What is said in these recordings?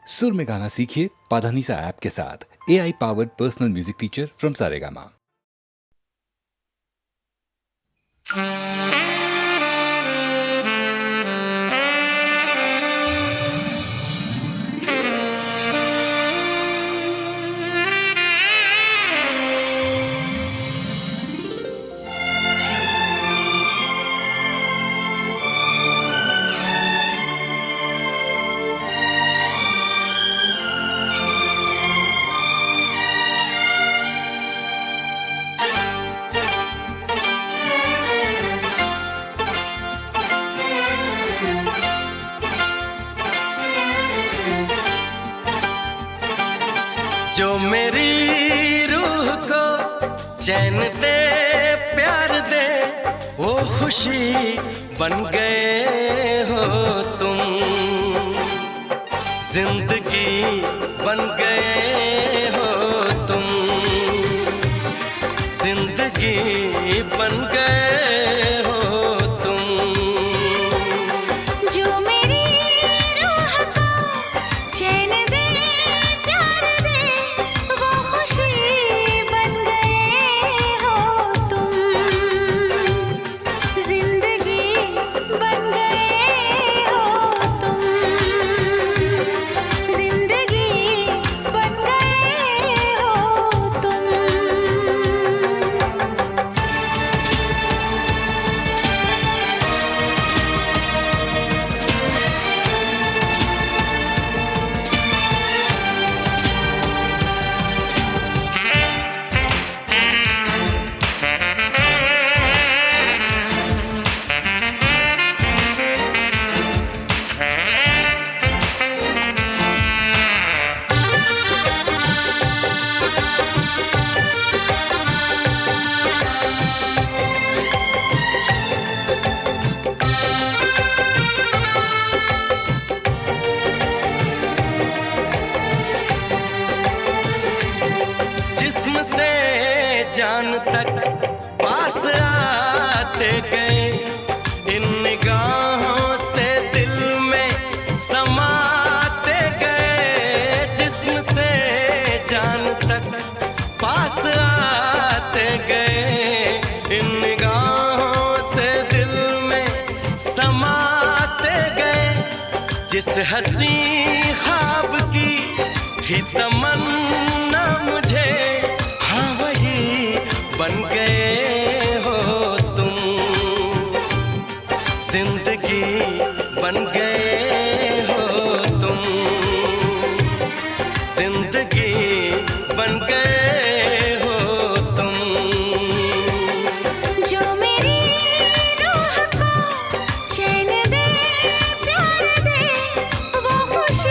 सुर में गाना सीखिए पाधानीसा ऐप के साथ। AI powered personal music teacher from Saregama. जो मेरी रूह को चैन दे प्यार दे वो खुशी बन गए हो तुम, जिंदगी बन गए हो तुम, जिंदगी बन गए हो तुम। जो मेरी रूह को चैन दे प्यार दे वो खुशी बन गए हो तुम, जिंदगी बन गए हो तुम, जिंदगी बन गए हो तुम। जिस्म से जान तक पास आते गए, इन निगाहों से दिल में समाते गए। जिस्म से जान तक पास आते गए, इन निगाहों से दिल में समाते गए। जिस हंसी ख्वाब की थी तमन्ना मुझे, हाँ वही बन गए हो तुम, जिंदगी बन गए हो तुम, जिंदगी बन गए हो तुम। जो मेरी रूह को चैन दे प्यार दे वो खुशी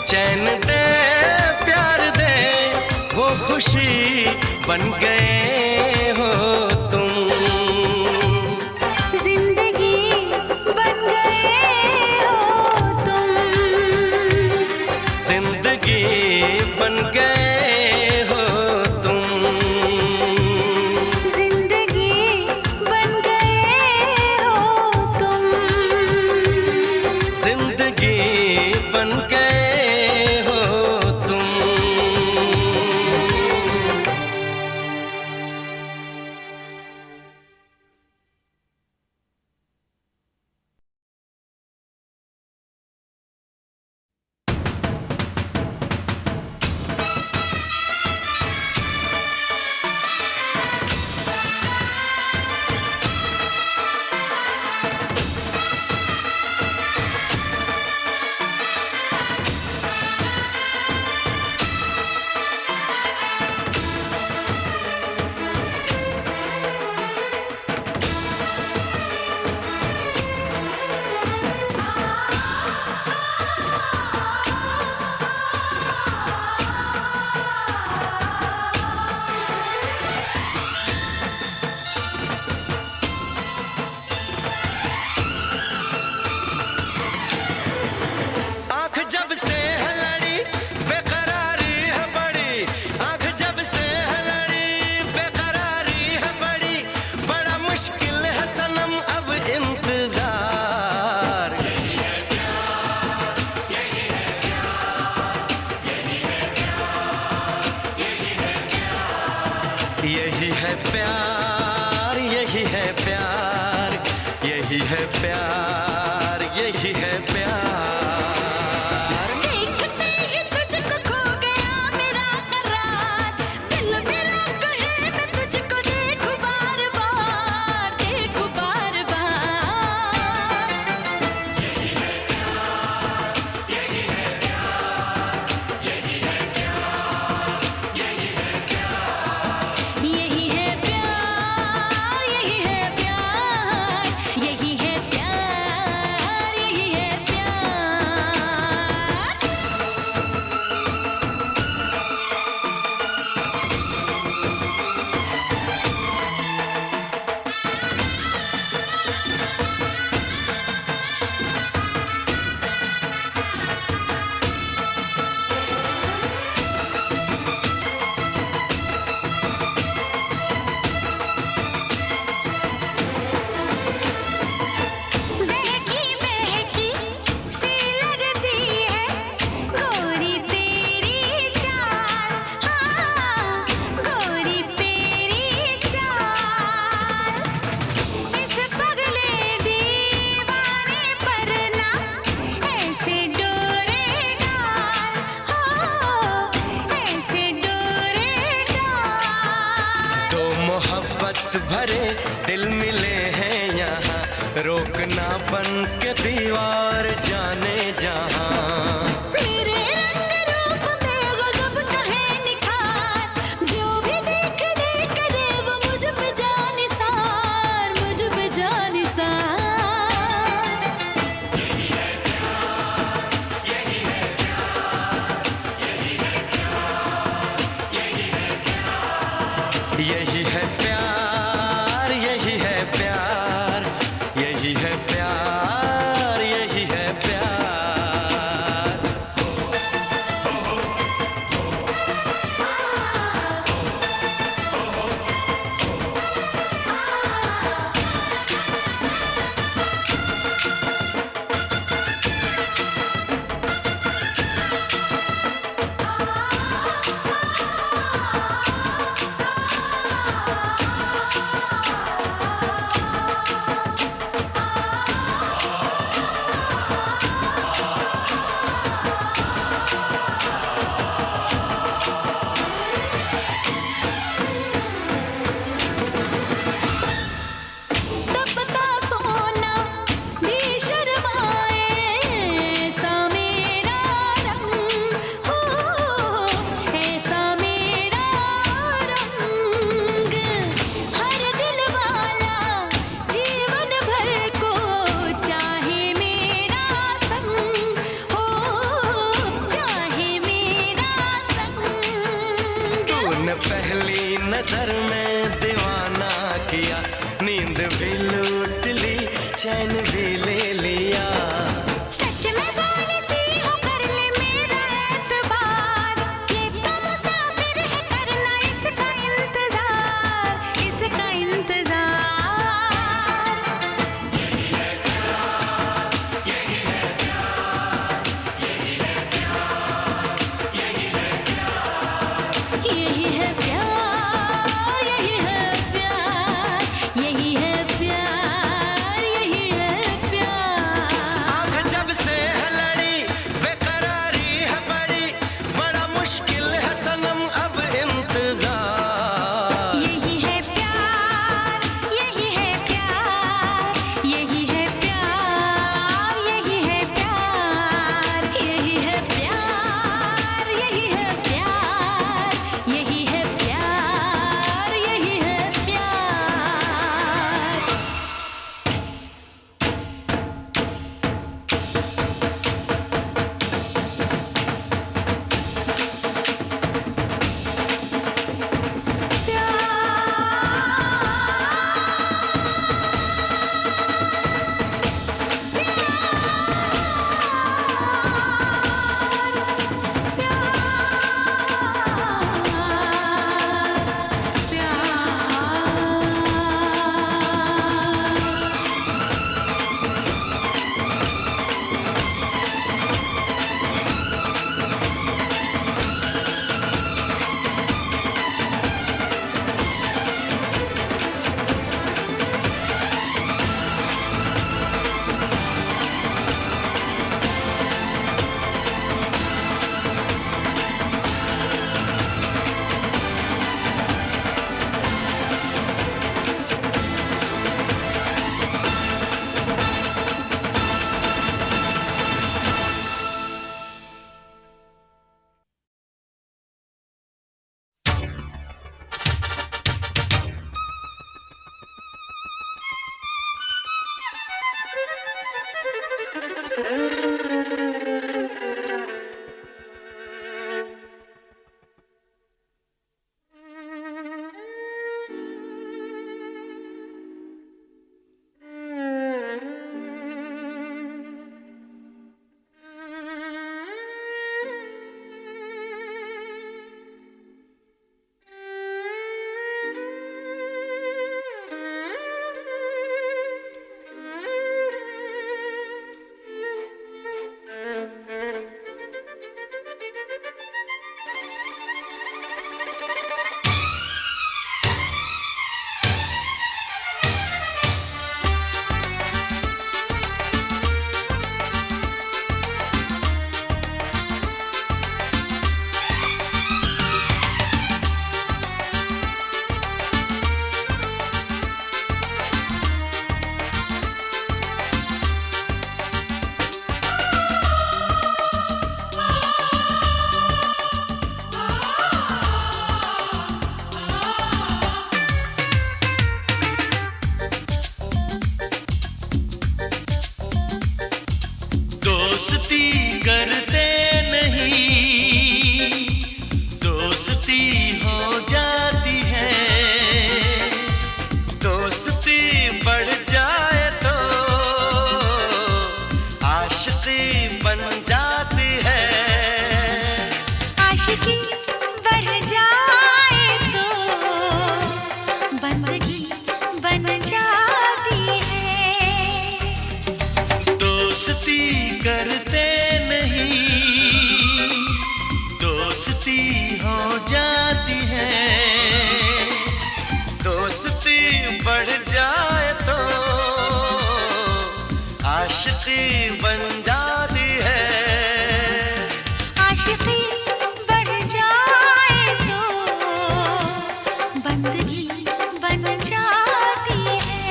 चैन दे प्यार दे वो खुशी बन गए हो तुम। जिंदगी बन गए हो तुम। जिंदगी बन गए हो तुम। जिंदगी बन गए हो तुम। जिंदगी बन गए हो तुम। जब से है लड़ी बेकरारी है बड़ी, आँख जब से है लड़ी बेकरारी है बड़ी, बड़ा मुश्किल है सनम अब इंतजार। यही है प्यार, यही है प्यार, यही है प्यार, यही है प्यार, यही है प्यार, यही है प्यार, यही है प्यार, यही है प्यार। मोहब्बत भरे दिल मिले हैं यहाँ, रोकना बन के दीवार जाने जहाँ। मेरे रंग रूप में गजब का है निखार, जो भी देख ले करे वो मुझ पे जानिसार, मुझ पे जानिसार। यही है प्यार, यही है प्यार, यही है प्यार, यही है प्यार, यही है प्यार, यही है प्यार, यही है प्यार, यही है प्यार। नजर में दीवाना किया, नींद भी लूट ली, चैन भी ले लिया। सच में बोलती हूँ कर ले मेरा एतबार, ये तो मुसाफिर है करना इसका इंतजार, इसका इंतजार। यही है प्यार, यही है प्यार, यही है प्यार, यही है प्यार। आँख जब से है लड़ी, बेकरारी है बड़ी, बड़ा मुश्किल है सनम अब इंतजार। यही है प्यार, यही है प्यार, यही है प्यार, यही है प्यार, यही है प्यार, यही है प्यार, यही है प्यार, यही है प्यार। दोस्ती करते नहीं, दोस्ती हो जाती है, दोस्ती बढ़ जाए तो आशिकी बन जाती है। आशिकी बढ़ जाए तो बंदगी बन जाती है। दोस्ती करते नहीं, दोस्ती हो जाती है, दोस्ती बढ़ जाए तो आशिकी बन जाती है। आशिकी बढ़ जाए तो बंदगी बन जाती है।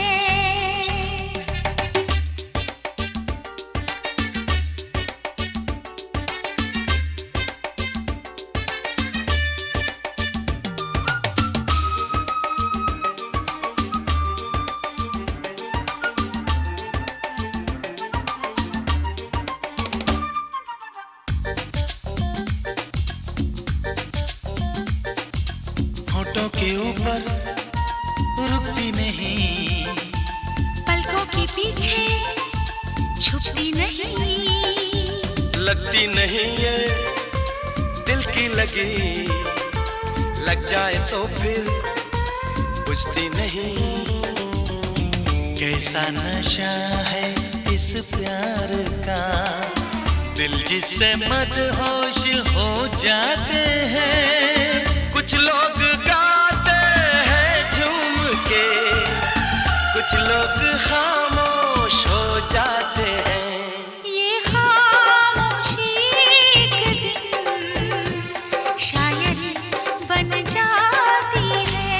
होठों के ऊपर रुकती नहीं, पलकों के पीछे छुपती नहीं, लगती नहीं ये दिल की लगी, लग जाए तो फिर बुझती नहीं। कैसा नशा है इस प्यार का, दिल जिससे मदहोश हो जाते हैं। कुछ लोग गाते हैं झूम के, कुछ लोग खामोश हो जाते हैं। ये खामोशी एक दिन शायद बन जाती है।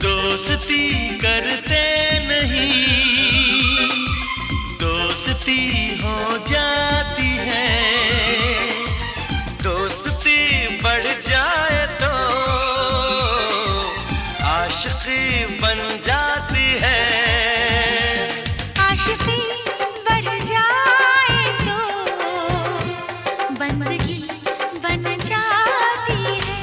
दोस्ती करते नहीं, दोस्ती हो जाती है। दोस्ती बढ़ जाए तो आशिकी बन जाती है। आशिकी बढ़ जाए तो बंदगी बन जाती है।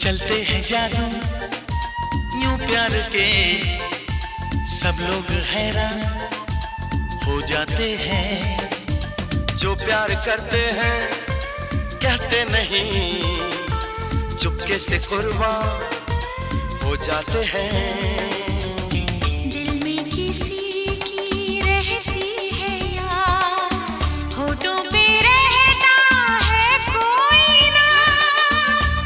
चलते हैं जादू यूं प्यार के, सब लोग हैरान हो जाते हैं। जो प्यार करते हैं कहते नहीं, चुपके से कुर्बान हो जाते हैं। दिल में किसी की रहती है यार, होठों पे रहता है कोई ना।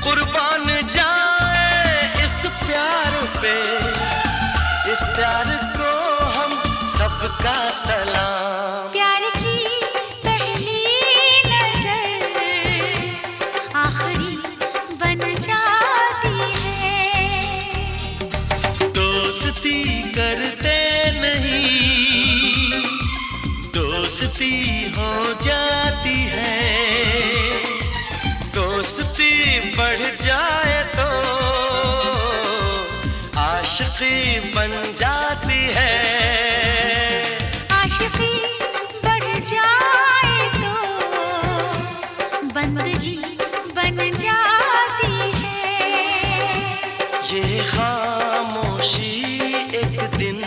कुर्बान जाए इस प्यार पे, इस प्यार को हम सबका सलाम। प्यार की पहली नजर आखिरी बन जाती है। दोस्ती करते नहीं, दोस्ती हो जाती है। दोस्ती बढ़ जाए तो आशिकी बन जाती है। आशिकी बढ़ जाए तो बंदगी बन जाती है। ये खामोशी एक दिन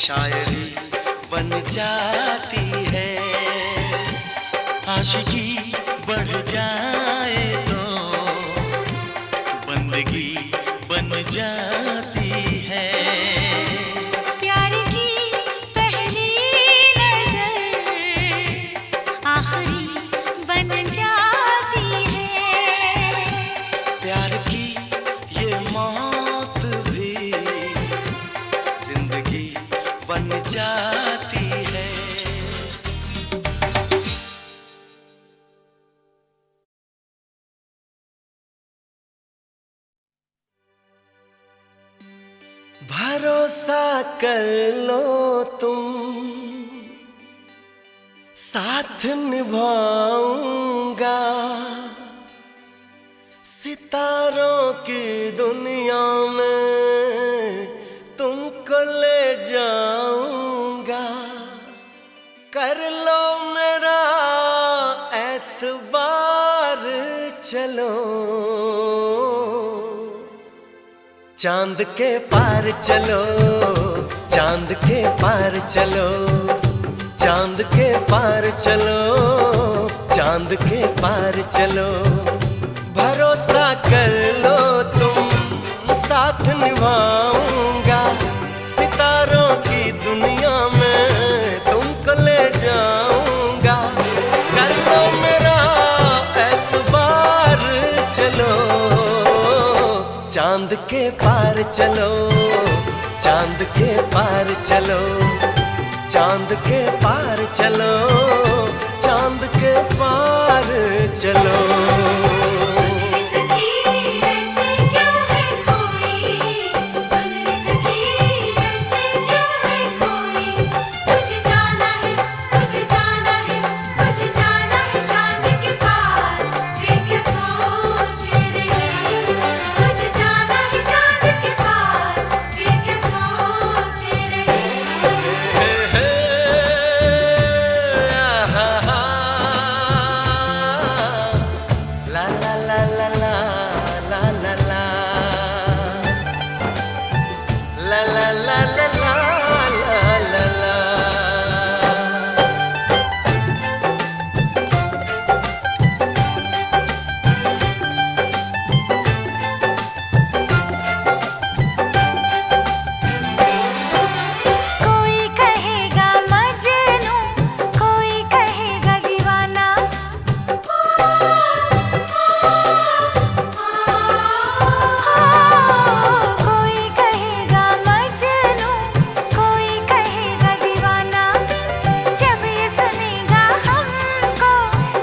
शायरी बन जाती है। आशिकी बढ़ जाए तो बंदगी बन जाती है। प्यार की पहली नजर आखिरी बन जाती है। प्यार की ये मौत भी जिंदगी बन जाती है। भरोसा कर लो तुम, साथ निभाऊंगा। सितारों की दुनिया में तुमको ले जाऊंगा। कर लो मेरा एतबार, चलो चांद के पार चलो, चांद के पार चलो, चांद के पार चलो, चांद के पार चलो। भरोसा कर लो तुम, साथ निभाऊंगा। सितारों की दुनिया में तुमको ले जाऊंगा। कर लो मेरा एतबार, चलो चांद के पार चलो, चांद के पार चलो, चांद के पार चलो, चांद के पार चलो। सुन रे सखी ऐसे क्यों है कोई, सुन रे सखी ऐसे क्यों है कोई, तुझे जाना है, तुझे जाना है, तुझे जाना है चांद के पार, ये क्या सोच रहे, तुझे जाना है चांद के पार, ये क्या सोच रहे। ला ला ला ला ला ला ला ला ला ला ला ला ला ला ला। कोई कहेगा मजनू, कोई कहेगा दीवाना, कोई कहेगा मजनू, कोई कहेगा दीवाना, जब ये सुनेगा हमको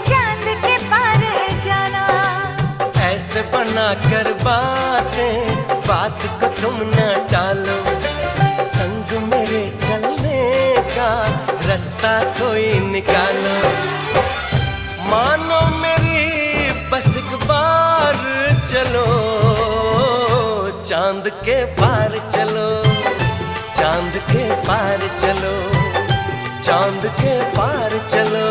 चांद के पार है जाना। ऐसे बना कर बातें, बात को तुम न टालो, संग मेरे चलने का रास्ता कोई निकालो। मानो मेरी बस एक बार चलो, चांद के पार चलो, चांद के पार चलो, चांद के पार चलो,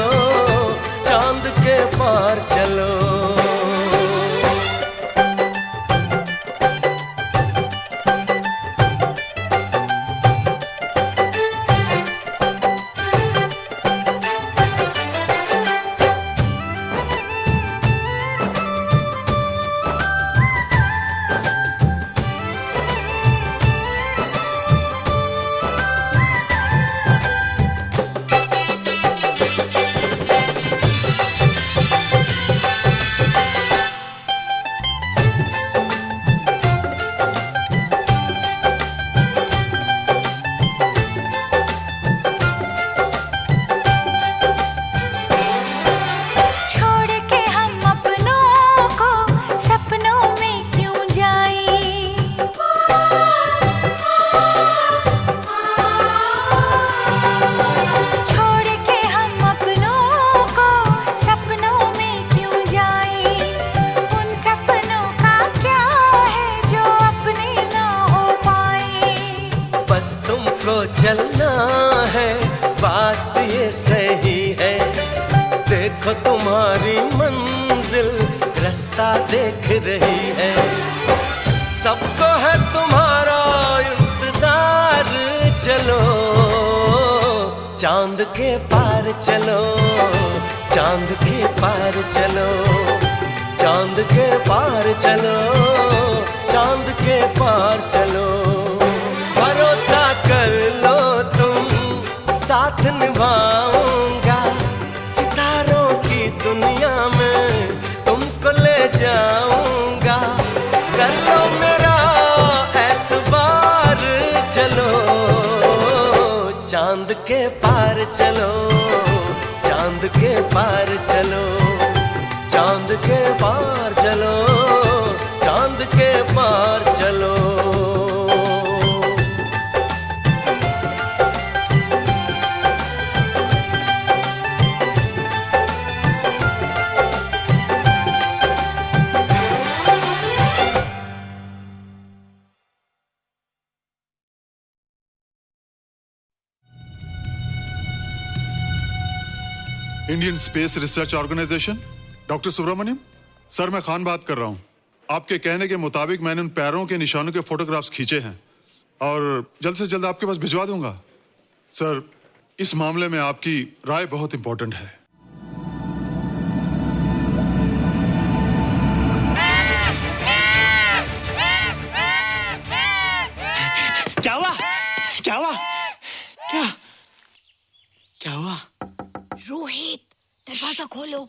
चांद के पार चलो। छोड़ के हम अपनों को सपनों में क्यों जाएं, छोड़ के हम अपनों को सपनों में क्यों जाएं, उन सपनों का क्या है जो अपने ना हो पाए। बस तुमको चलना है, बात ये सही है, देखो तुम्हारी मंजिल रास्ता देख रही है, सबको है तुम्हारा इंतजार। चलो चांद के पार चलो, चांद के पार चलो, चांद के पार चलो, चांद के पार चलो। भरोसा कर लो तुम, साथ निभाऊंगा, सितारों की दुनिया में तुमको ले जाऊंगा। कर लो मेरा एतबार, चलो चांद के पार चलो, चांद के पार चलो, चांद के पार चलो, चांद के पार चलो। Indian space research organisation, doctor Subramaniam sir, मैं खान बात कर रहा हूं। आपके कहने के मुताबिक मैंने उन पैरों के निशानों के फोटोग्राफ्स खींचे हैं और जल्द से जल्द आपके पास भिजवा दूंगा। सर, इस मामले में आपकी राय बहुत इंपॉर्टेंट है। क्या हुआ? क्या हुआ? क्या क्या हुआ? रोहित, दरवाजा खोलो।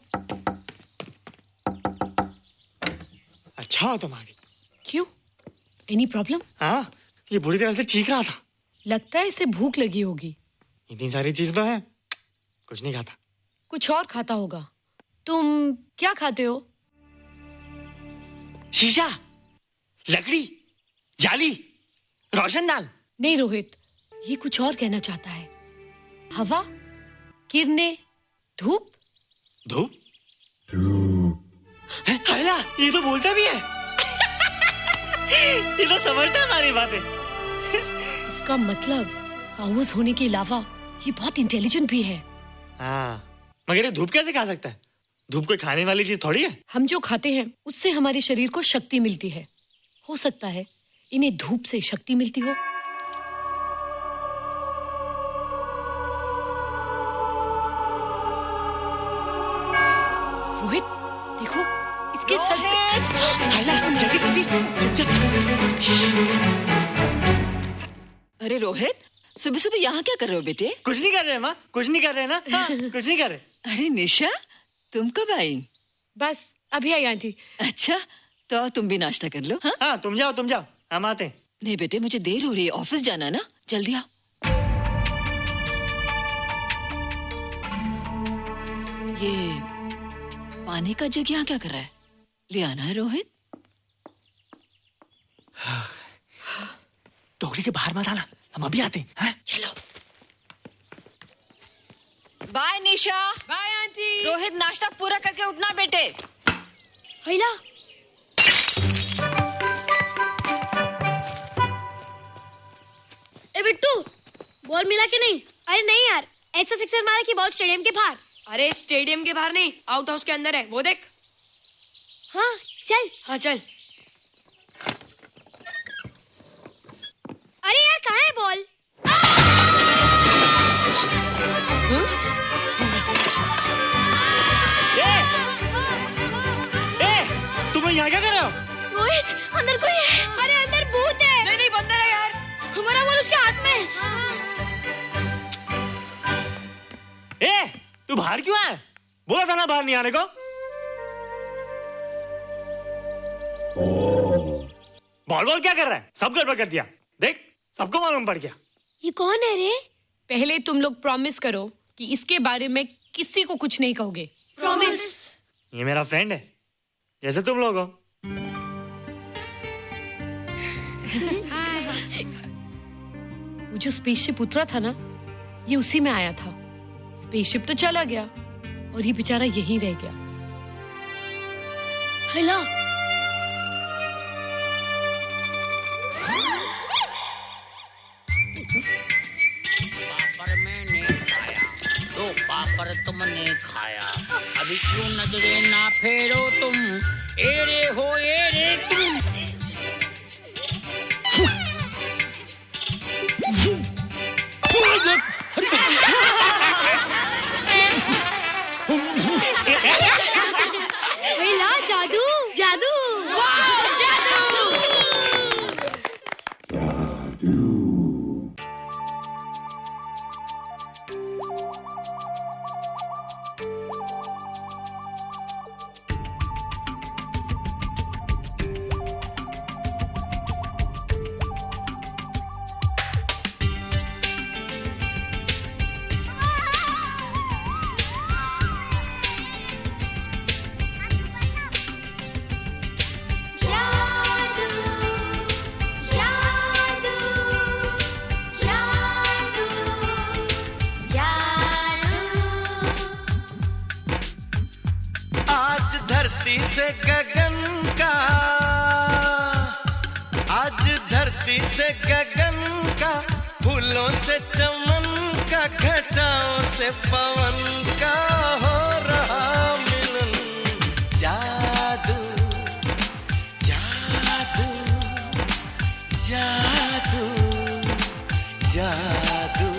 अच्छा हो तुम आ गई। क्यों? Any problem? हाँ, ये बुरी तरह से चीख रहा था। लगता है इसे भूख लगी होगी। इतनी सारी चीज तो है, कुछ नहीं खाता। कुछ और खाता होगा। तुम क्या खाते हो? शीशा, लकड़ी, जाली, रोशनदान। नहीं रोहित, ये कुछ और कहना चाहता है। हवा, किरणें, धूप। धूप? हैला, ये तो बोलता भी है। ये तो समझता है हमारी बातें। इसका मतलब पावर्स होने के अलावा ये बहुत इंटेलिजेंट भी है। हाँ, मगर ये धूप कैसे खा सकता है? धूप कोई खाने वाली चीज थोड़ी है। हम जो खाते हैं उससे हमारे शरीर को शक्ति मिलती है। हो सकता है इन्हें धूप से शक्ति मिलती हो। रोहित, देखो इसके सर पे। हैला, जल्दी जल्दी। अरे रोहित, सुबह सुबह यहाँ क्या कर रहे हो बेटे? कुछ नहीं कर रहे माँ, कुछ नहीं कर रहे ना। हाँ, कुछ नहीं कर रहे। अरे निशा, तुम कब आई? बस अभी आई आंटी। अच्छा, तो तुम भी नाश्ता कर लो। हाँ हाँ, तुम जाओ, हम आते हैं। नहीं बेटे, मुझे देर हो रही है, ऑफिस जाना ना, जल्दी आओ। ये पानी का जग यहाँ क्या कर रहा है? ले आना है रोहित। टोकरी के बाहर मत आना, हम अभी आते हैं। हाँ? चलो। Bye Nisha. Bye aunty. Rohit, नाश्ता पूरा करके उठना बेटे। हैला, ए बिट्टू, बॉल मिला कि नहीं? अरे नहीं यार, ऐसा सिक्सर मारा कि बॉल स्टेडियम के बाहर। अरे स्टेडियम के बाहर नहीं, आउट हाउस के अंदर है, वो देख। हाँ चल। हाँ चल। अरे यार, कहाँ है बॉल? तुम यहाँ क्या कर रहे हो? रोहित, अंदर कोई है। अरे अंदर भूत है। नहीं बंदर है यार। हमारा बॉल उसके हाथ में। तू बाहर क्यों आया? बोला था ना बाहर नहीं आने को। बॉल क्या कर रहा है? सब गड़बड़ कर दिया। देख, सबको मालूम पड़ गया। ये कौन है रे? पहले तुम लोग प्रॉमिस करो कि इसके बारे में किसी को कुछ नहीं कहोगे। प्रॉमिस। ये मेरा फ्रेंड है, जैसे तुम लोग हो। वो जो स्पेसशिप उतरा था ना, ये उसी में आया था। स्पेसशिप तो चला गया और ये बेचारा यहीं रह गया। हैला, पापड़ मैंने खाया, दो पापड़ तुमने खाया, अभी क्यों नजरे ना फेरो तुम, एरे हो एरे तुम। हैला, जादू जादू। जादू जादू जादू जादू। आज धरती से गगन का, आज धरती से गगन का, फूलों से चमन का, घटाओं से पवन का हो रहा मिलन। जादू जादू जादू जादू।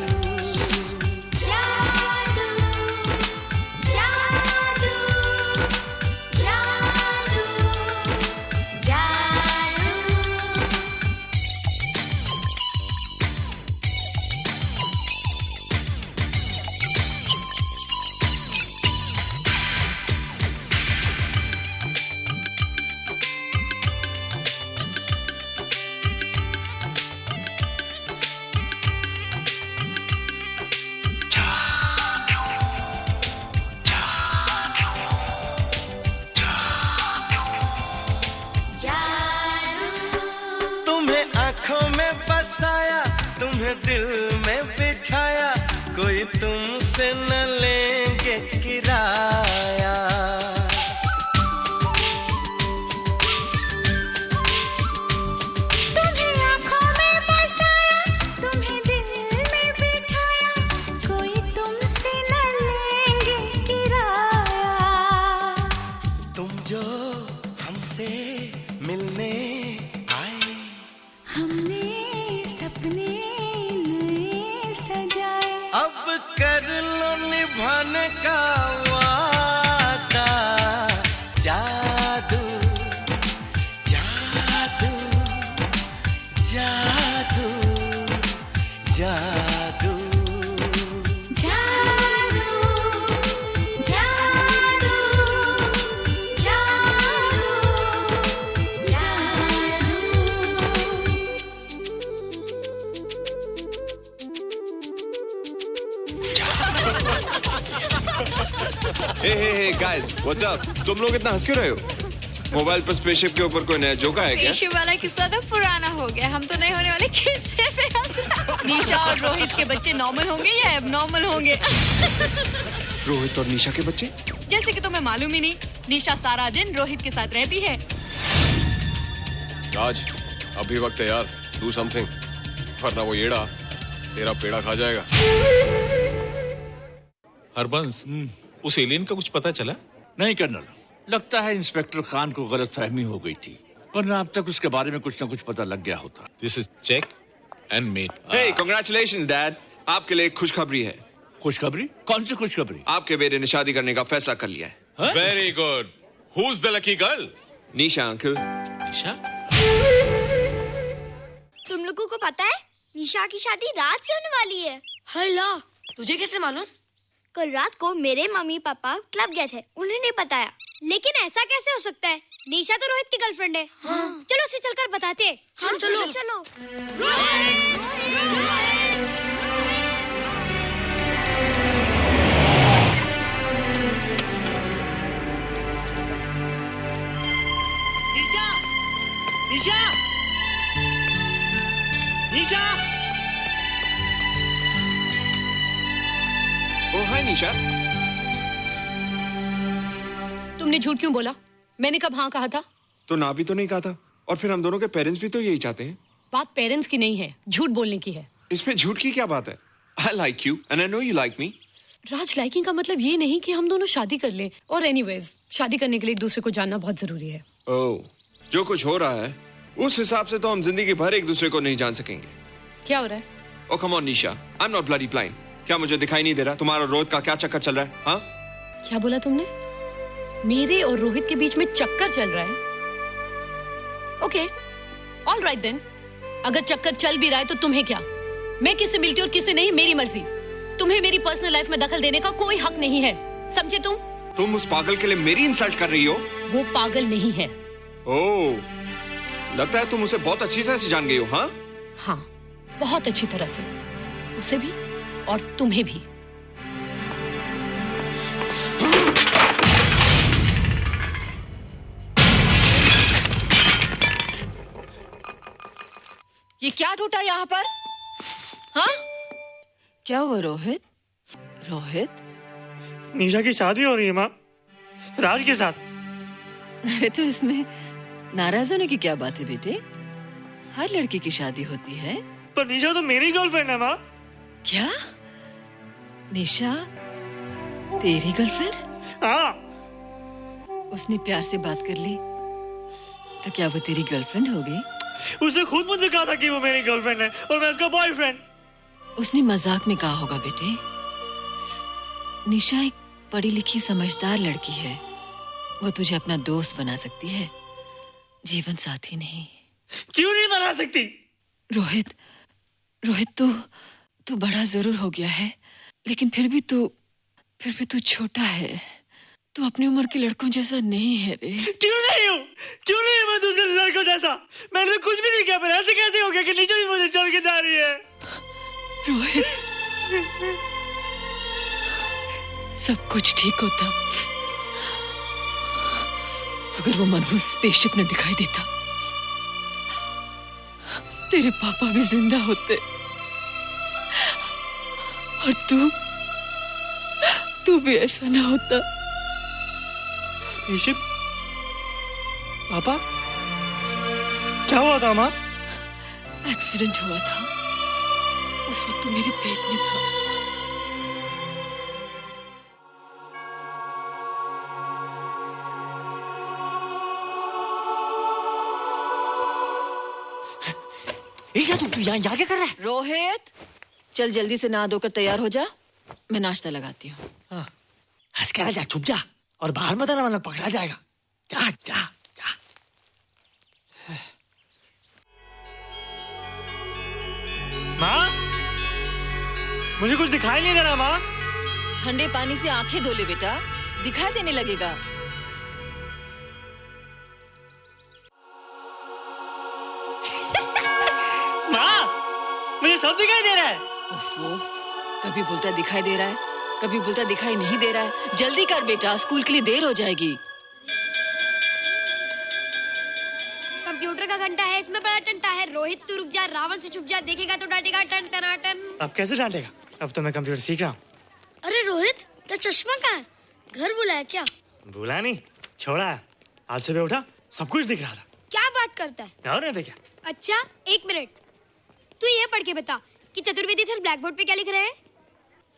जादू जादू जादू जादू। आंखों में बसाया, तुम्हें दिल में बिठाया, कोई तुमसे न लेंगे किराया। तुम्हें आँखों में बसाया, तुम्हें दिल में बिठाया, कोई तुमसे न लेंगे किराया। तुम जो हमसे मिलने आए, हमने सपने नए सजाए, अब कर लो निभाने का वादा। जादू जादू जादू जादू जादू जादू जादू हे गाइस, व्हाट्स अप? तुम लोग इतना हंस क्यों रहे हो? मोबाइल पर स्पेसशिप के ऊपर कोई नया जोक है क्या? स्पेसशिप वाला किस्सा तो पुराना हो गया, हम तो नहीं होने वाले किस्से पे हंसना। निशा और रोहित के बच्चे नॉर्मल होंगे या एबनॉर्मल होंगे? रोहित और निशा के बच्चे? जैसे कि तुम्हें मालूम ही नहीं, निशा सारा दिन रोहित के साथ रहती है। राज, अभी वक्त है यार, डू समथिंग, वरना वो येड़ा तेरा पेड़ा खा जाएगा। हरबंस, उस एलियन का कुछ पता चला? नहीं कर्नल, लगता है इंस्पेक्टर खान को गलतफहमी हो गई थी, वरना अब तक उसके बारे में कुछ न कुछ पता लग गया होता। This is check and mate. Hey, congratulations dad, आपके लिए एक खुशखबरी है। खुशखबरी? कौन सी खुशखबरी? आपके बेटे ने शादी करने का फैसला कर लिया है। Very good. Who is the lucky girl? Nisha uncle. Nisha? तुम लोगों को पता है निशा की शादी रात से होने वाली है। हल्ला, तुझे कैसे मालूम? कल रात को मेरे मम्मी पापा क्लब गए थे, उन्हें नहीं बताया। लेकिन ऐसा कैसे हो सकता है? निशा तो रोहित की गर्लफ्रेंड है। हाँ। चलो उसे चलकर बताते हैं। चलो, चलो। चलो। निशा, निशा, निशा। ओ हाय निशा। तुमने झूठ क्यों बोला? मैंने कब हाँ कहा था? तो ना भी तो नहीं कहा था, और फिर हम दोनों के पेरेंट्स भी तो यही चाहते हैं। बात पेरेंट्स की नहीं है, झूठ बोलने की है। इसमें झूठ की क्या बात है? I like you and I know you like me. Raj, liking का मतलब ये नहीं कि हम दोनों शादी कर लें। और एनीवेज, शादी करने के लिए एक दूसरे को जानना बहुत जरूरी है। ओह, जो कुछ हो रहा है उस हिसाब से तो हम जिंदगी भर एक दूसरे को नहीं जान सकेंगे। क्या हो रहा है? Oh come on Nisha, I am not bloody blind. क्या मुझे दिखाई नहीं दे रहा तुम्हारा रोहित का क्या चक्कर चल रहा है? हाँ, क्या बोला तुमने? मेरे और रोहित के बीच में चक्कर चल रहा है? Okay, all right then. अगर चक्कर चल भी रहा है तो तुम्हें क्या? मैं किससे मिलती हूँ और किससे नहीं, मेरी मर्जी। तुम्हें मेरी पर्सनल लाइफ में दखल देने का कोई हक नहीं है, समझे तुम? तुम उस पागल के लिए मेरी इंसल्ट कर रही हो? वो पागल नहीं है। ओह, लगता है तुम उसे बहुत अच्छी तरह से जान गई हो। हाँ हाँ, बहुत अच्छी तरह से, उसे भी और तुम्हें भी। ये क्या टूटा यहाँ पर? हाँ, क्या हुआ रोहित? रोहित, निशा की शादी हो रही है माँ, राज के साथ। अरे तो इसमें नाराज होने की क्या बात है बेटे? हर लड़की की शादी होती है। पर निशा तो मेरी गर्लफ्रेंड है माँ। क्या? निशा तेरी गर्लफ्रेंड? हाँ। उसने प्यार से बात कर ली तो क्या वो तेरी गर्लफ्रेंड हो गई? उसने खुद मुझसे कहा था कि वो मेरी गर्लफ्रेंड है और मैं उसका बॉयफ्रेंड। उसने मजाक में कहा होगा बेटे। निशा एक पढ़ी लिखी समझदार लड़की है, वो तुझे अपना दोस्त बना सकती है, जीवन साथी नहीं। क्यों नहीं बना सकती? रोहित, रोहित तू बड़ा जरूर हो गया है, लेकिन फिर भी तू छोटा है। तू अपनी उम्र के लड़कों जैसा नहीं है रे। क्यों नहीं हूँ? क्यों नहीं मैं दूसरे लड़कों जैसा? मैंने तो कुछ भी नहीं किया, पर ऐसे कैसे हो गया कि निशा भी मुझे छोड़ के जा रही है? रोहित, सब कुछ ठीक होता अगर वो मनहूस स्पेसशिप न दिखाई देता। तेरे पापा भी जिंदा होते और तू भी ऐसा ना होता। ऋषभ, पापा क्या हुआ था माँ? एक्सीडेंट हुआ था, उस वक्त तू मेरे पेट में था। ईशा, तू यहाँ क्या कर रहा है? रोहित, चल जल्दी से नहा धोकर तैयार हो जा, मैं नाश्ता लगाती हूँ। हंस कर जा, छुप जा और बाहर मत आना वरना पकड़ा जाएगा। जा जा जा। माँ, मुझे कुछ दिखाई नहीं दे रहा माँ। ठंडे पानी से आंखें धो ले बेटा, दिखाई देने लगेगा। माँ, मुझे सब दिखाई दे रहा है। ओफो, कभी बोलता दिखाई दे रहा है, कभी बोलता दिखाई नहीं दे रहा है। जल्दी कर बेटा, स्कूल के लिए देर हो जाएगी। कंप्यूटर का घंटा है, इसमें बड़ा टंटा है। रोहित तू रुक जा, रावण से छुप जा, देखेगा तो डांटेगा टन टनाटन। अब कैसे डांटेगा? अब तो मैं कंप्यूटर सीख रहा हूँ। अरे रोहित, तेरा चश्मा कहाँ है? घर बुलाया क्या? भूला नहीं, छोड़ा है। आज सुबह उठा, सब कुछ दिख रहा था। क्या बात करता है? और नहीं तो क्या। अच्छा, एक मिनट, तू ये पढ़ के बता कि चतुर्वेदी सर ब्लैक बोर्ड पे क्या लिख रहे हैं?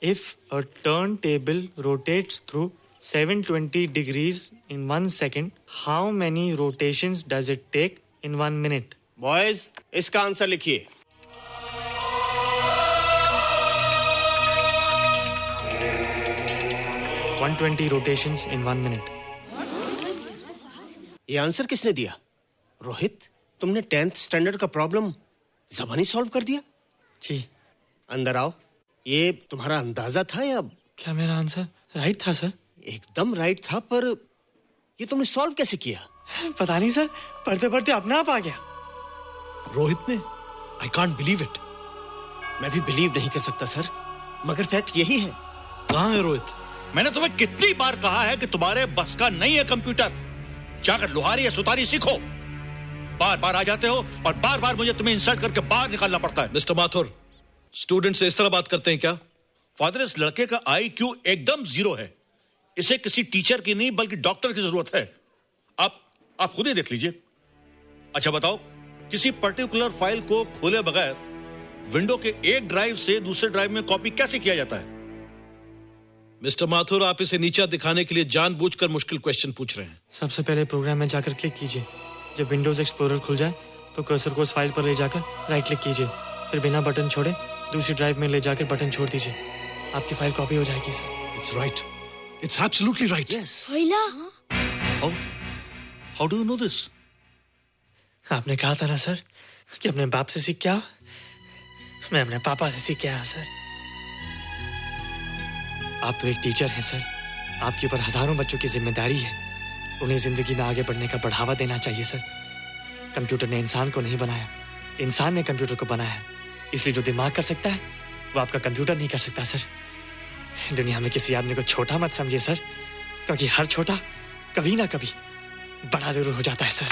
If a turntable rotates through 720 degrees in 1 second, how many rotations does it take in 1 minute? Boys, इसका आंसर लिखिए। One 120 rotations in 1 minute. ये आंसर किसने दिया? रोहित, तुमने 10th स्टैंडर्ड का प्रॉब्लम ज़बानी सॉल्व कर दिया? जी। अंदर आओ। ये तुम्हारा अंदाजा था या? क्या मेरा आंसर राइट था सर? एकदम राइट था, पर ये तुमने सॉल्व कैसे किया? पता नहीं सर, पढ़ते पढ़ते अपने आप आ गया। रोहित ने? I can't believe it. मैं भी बिलीव नहीं कर सकता सर, मगर फैक्ट यही है। कहाँ है रोहित? मैंने तुम्हें कितनी बार कहा है कि तुम्हारे बस का नहीं है कंप्यूटर। जाकर लोहारी या सुतारी सीखो। बार बार आ जाते हो और बार बार मुझे तुम्हें इंसल्ट करके बाहर निकालना पड़ता है। मिस्टर माथुर, स्टूडेंट से इस तरह बात करते हैं क्या? फादर, इस लड़के का IQ एकदम 0 है। इसे किसी टीचर की नहीं बल्कि डॉक्टर की जरूरत है। आप खुद ही देख लीजिए। अच्छा बताओ, किसी पर्टिकुलर फाइल को खोले बगैर विंडो के एक ड्राइव से दूसरे ड्राइव में कॉपी कैसे किया जाता है? मिस्टर माथुर, आप इसे नीचा दिखाने के लिए जानबूझकर मुश्किल क्वेश्चन पूछ रहे हैं। सबसे पहले प्रोग्राम में जाकर क्लिक कीजिए। जब विंडोज एक्सप्लोरर खुल जाए तो कर्सर को उस फाइल पर ले जाकर राइट क्लिक कीजिए, फिर बिना बटन छोड़े दूसरी ड्राइव में ले जाकर बटन छोड़ दीजिए। आपकी फाइल कॉपी हो जाएगी sir. It's right, it's absolutely right. भैया, how do you know this? आपने कहा था ना सर कि अपने बाप से सीख के आओ। मैं अपने पापा से सीख के आया सर। आप तो एक टीचर हैं सर, आपके ऊपर हजारों बच्चों की जिम्मेदारी है। उन्हें जिंदगी में आगे बढ़ने का बढ़ावा देना चाहिए सर। कंप्यूटर ने इंसान को नहीं बनाया, इंसान ने कंप्यूटर को बनाया। इसलिए जो दिमाग कर सकता है वो आपका कंप्यूटर नहीं कर सकता सर। दुनिया में किसी आदमी को छोटा मत समझिए सर, क्योंकि हर छोटा कभी ना कभी बड़ा जरूर हो जाता है सर।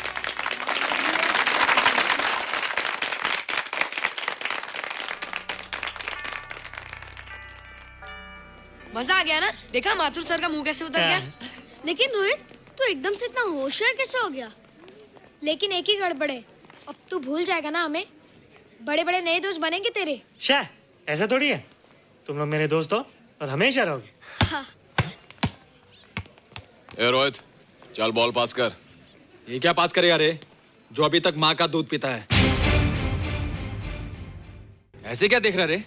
मजा आ गया ना? देखा माथुर सर का मुंह कैसे उतर गया? लेकिन रोहित, तू एकदम से इतना होशियार कैसे हो गया? लेकिन एक ही गड़बड़ है, अब तू भूल जाएगा ना हमें। बड़े बड़े नए दोस्त बनेंगे तेरे। शाह, ऐसा थोड़ी है। तुम लोग मेरे दोस्त हो और हमेशा रहोगे। हाँ। ए रोहित, चल बॉल पास कर। ये क्या पास करेगा रे, जो अभी तक माँ का दूध पीता है? ऐसे क्या देख रहा रे?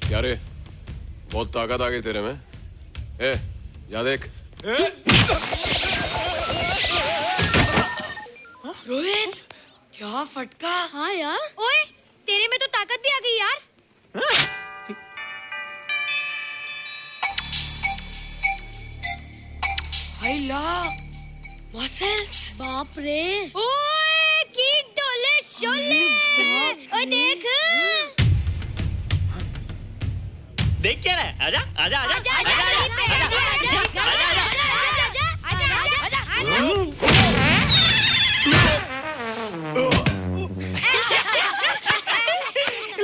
क्या रे, बहुत ताकत आ गई तेरे में। ए, या देख। रोहित, क्या फटका। हाँ यार, ओए तेरे में तो ताकत भी आ गई यार। आई ला मसल्स। बाप रे। ओए कीट डोले शोले। ओए देख। देख क्या रहा है? आजा आजा आजा आजा आजा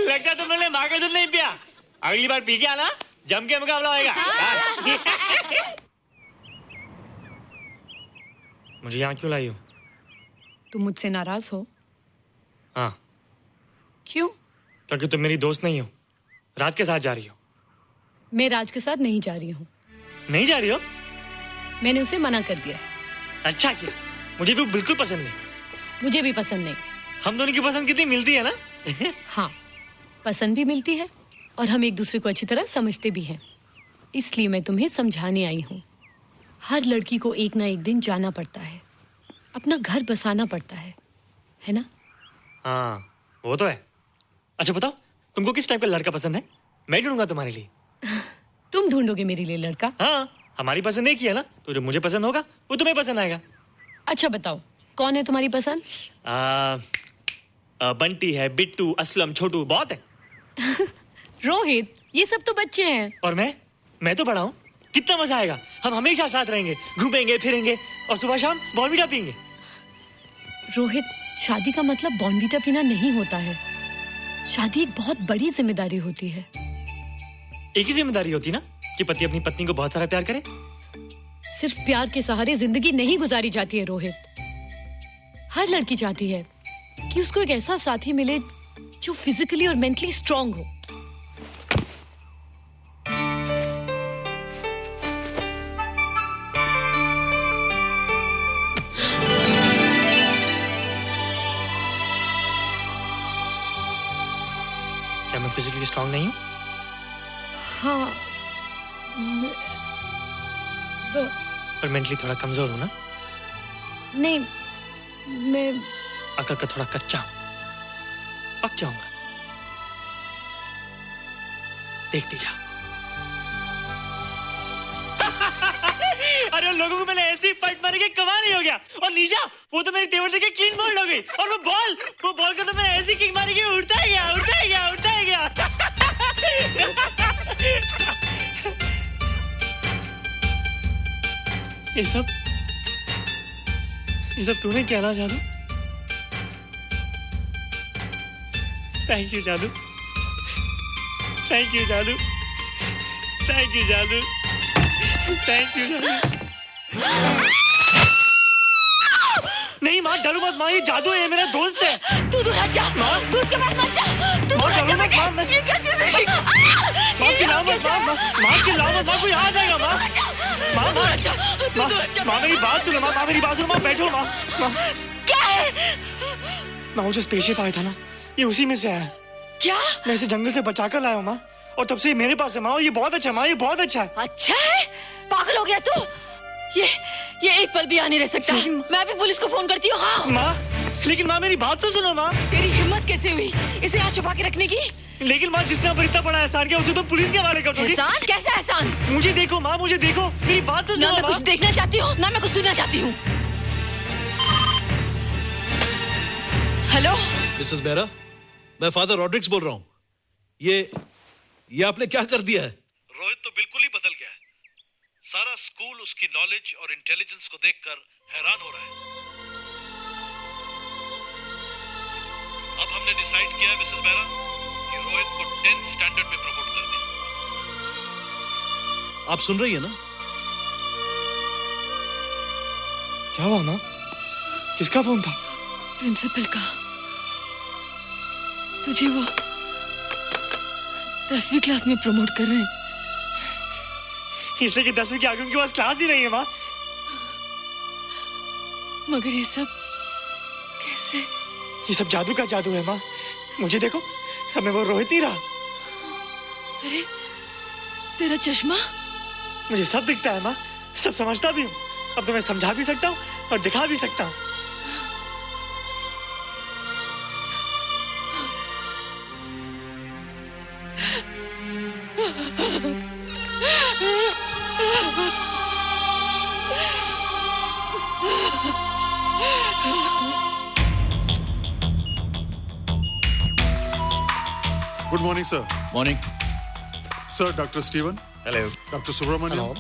लगता तुमने माँ का दूध नहीं पिया। अगली बार पी के आना, जम के मुकाबला होएगा। मुझे यहाँ क्यों लाई हो? तुम मुझसे नाराज हो? हाँ। क्यों? क्योंकि तुम मेरी दोस्त नहीं हो, राज के साथ जा रही हो। मैं राज के साथ नहीं जा रही हूँ। नहीं जा रही हो? मैंने उसे मना कर दिया। अच्छा किया, मुझे भी बिल्कुल पसंद नहीं। मुझे भी पसंद नहीं। हम दोनों की पसंद कितनी मिलती है ना? हाँ, पसंद भी मिलती है और हम एक दूसरे को अच्छी तरह समझते भी हैं। इसलिए मैं तुम्हें समझाने आई हूँ। हर लड़की को एक ना एक दिन जाना पड़ता है, अपना घर बसाना पड़ता है ना? हाँ, वो तो है। अच्छा बताओ, तुमको किस टाइप का लड़का पसंद है? मैं ढूंढूंगा तुम्हारे लिए। तुम ढूंढोगे मेरे लिए लड़का? हाँ, हमारी पसंद एक ही है ना, तो जो मुझे पसंद होगा वो तुम्हें पसंद आएगा। अच्छा बताओ, कौन है तुम्हारी पसंद? बंटी है, बिट्टू, असलम, छोटू, बहुत है। रोहित, ये सब तो बच्चे हैं। और मैं तो बड़ा हूँ। कितना मजा आएगा, हम हमेशा साथ रहेंगे, घूमेंगे फिरेंगे और सुबह शाम बॉर्नवीटा पीएंगे। रोहित, शादी का मतलब बॉर्नवीटा पीना नहीं होता है। शादी एक बहुत बड़ी जिम्मेदारी होती है। एक ही जिम्मेदारी होती ना कि पति अपनी पत्नी को बहुत सारा प्यार करे। सिर्फ प्यार के सहारे जिंदगी नहीं गुजारी जाती है रोहित। हर लड़की चाहती है कि उसको एक ऐसा साथी मिले जो फिजिकली और मेंटली स्ट्रांग हो। क्या मैं फिजिकली स्ट्रांग नहीं हूँ? हाँ, पर मेंटली थोड़ा कमजोर हूँ ना? नहीं, मैं अकल का थोड़ा कच्चा हूँ, पक जाऊंगा। देखती जा। अरे उन लोगों को मैंने ऐसी फाइट मारी कि कमाल ही हो गया। और निशा, वो तो मेरी टेबल से क्लीन बॉल हो गई। और वो बॉल को तो मैंने ऐसी किक मारी कि उड़ता ही गया, उड़ता ही गया, उड़ता ही गया। ये सब तूने कहना जादू? थैंक यू जादू, थैंक यू जादू, थैंक यू जादू, थैंक यू जादू। नहीं माँ, डरो मत माँ, ये जादू है, ये मेरा दोस्त है। तू दूर हट जा, तू उसके पास मत जा। तू दूर हट जा बेटे। ये क्या चीज़ है? माँ चिल्लाओ मत, माँ चिल्लाओ मत, माँ कोई आ जाएगा। माँ मेरी बात सुनो, माँ मेरी बात सुनो, माँ बैठो। माँ क्या है? माँ वो जो स्पेसशिप आया था ना, ये उसी में से आया। क्या? मैं इसे जंगल से बचाकर लाया हूँ माँ, और तब से ये मेरे पास है माँ। और ये बहुत अच्छा है माँ, ये बहुत अच्छा है। अच्छा है? पागल हो गया तू? ये एक पल भी यहाँ नहीं रह सकता। मैं भी पुलिस को फोन करती हूँ। हाँ माँ, लेकिन माँ मेरी बात तो सुनो माँ। तेरी हिम्मत कैसे हुई इसे यहाँ छुपा के रखने की? लेकिन माँ, जिसने पर इतना बड़ा एहसान किया उसे तो पुलिस के हवाले कर दोगी। एहसान? कैसा एहसान? मुझे देखो माँ, मुझे देखो, मेरी बात तो सुनो। ना मैं कुछ देखना चाहती हूँ, ना मैं कुछ सुनना चाहती हूँ। हेलो मिसेस बेरा, मैं फादर रॉड्रिक्स बोल रहा हूँ। ये आपने क्या कर दिया है? रोहित तो बिल्कुल ही बदल गया है। सारा स्कूल उसकी नॉलेज और इंटेलिजेंस को देखकर हैरान हो रहा है। अब हमने डिसाइड किया है मिसेस बेरा कि रोहित को 10th स्टैंडर्ड में प्रमोट कर दें। आप सुन रही है ना? क्या हुआ माँ? किसका फोन था? प्रिंसिपल का। तुझे वो 10वीं क्लास में प्रमोट कर रहे हैं। इसलिए कि 10वीं के आगे उनके पास क्लास ही नहीं है माँ। मगर ये सब कैसे? ये सब जादू का जादू है माँ। मुझे देखो, हमें वो रोहित नहीं रहा। अरे तेरा चश्मा? मुझे सब दिखता है माँ, सब समझता भी हूँ। अब तो मैं समझा भी सकता हूँ और दिखा भी सकता हूँ। morning, sir. Morning. Sir, Dr. Stephen. Hello. Dr. Subramaniam.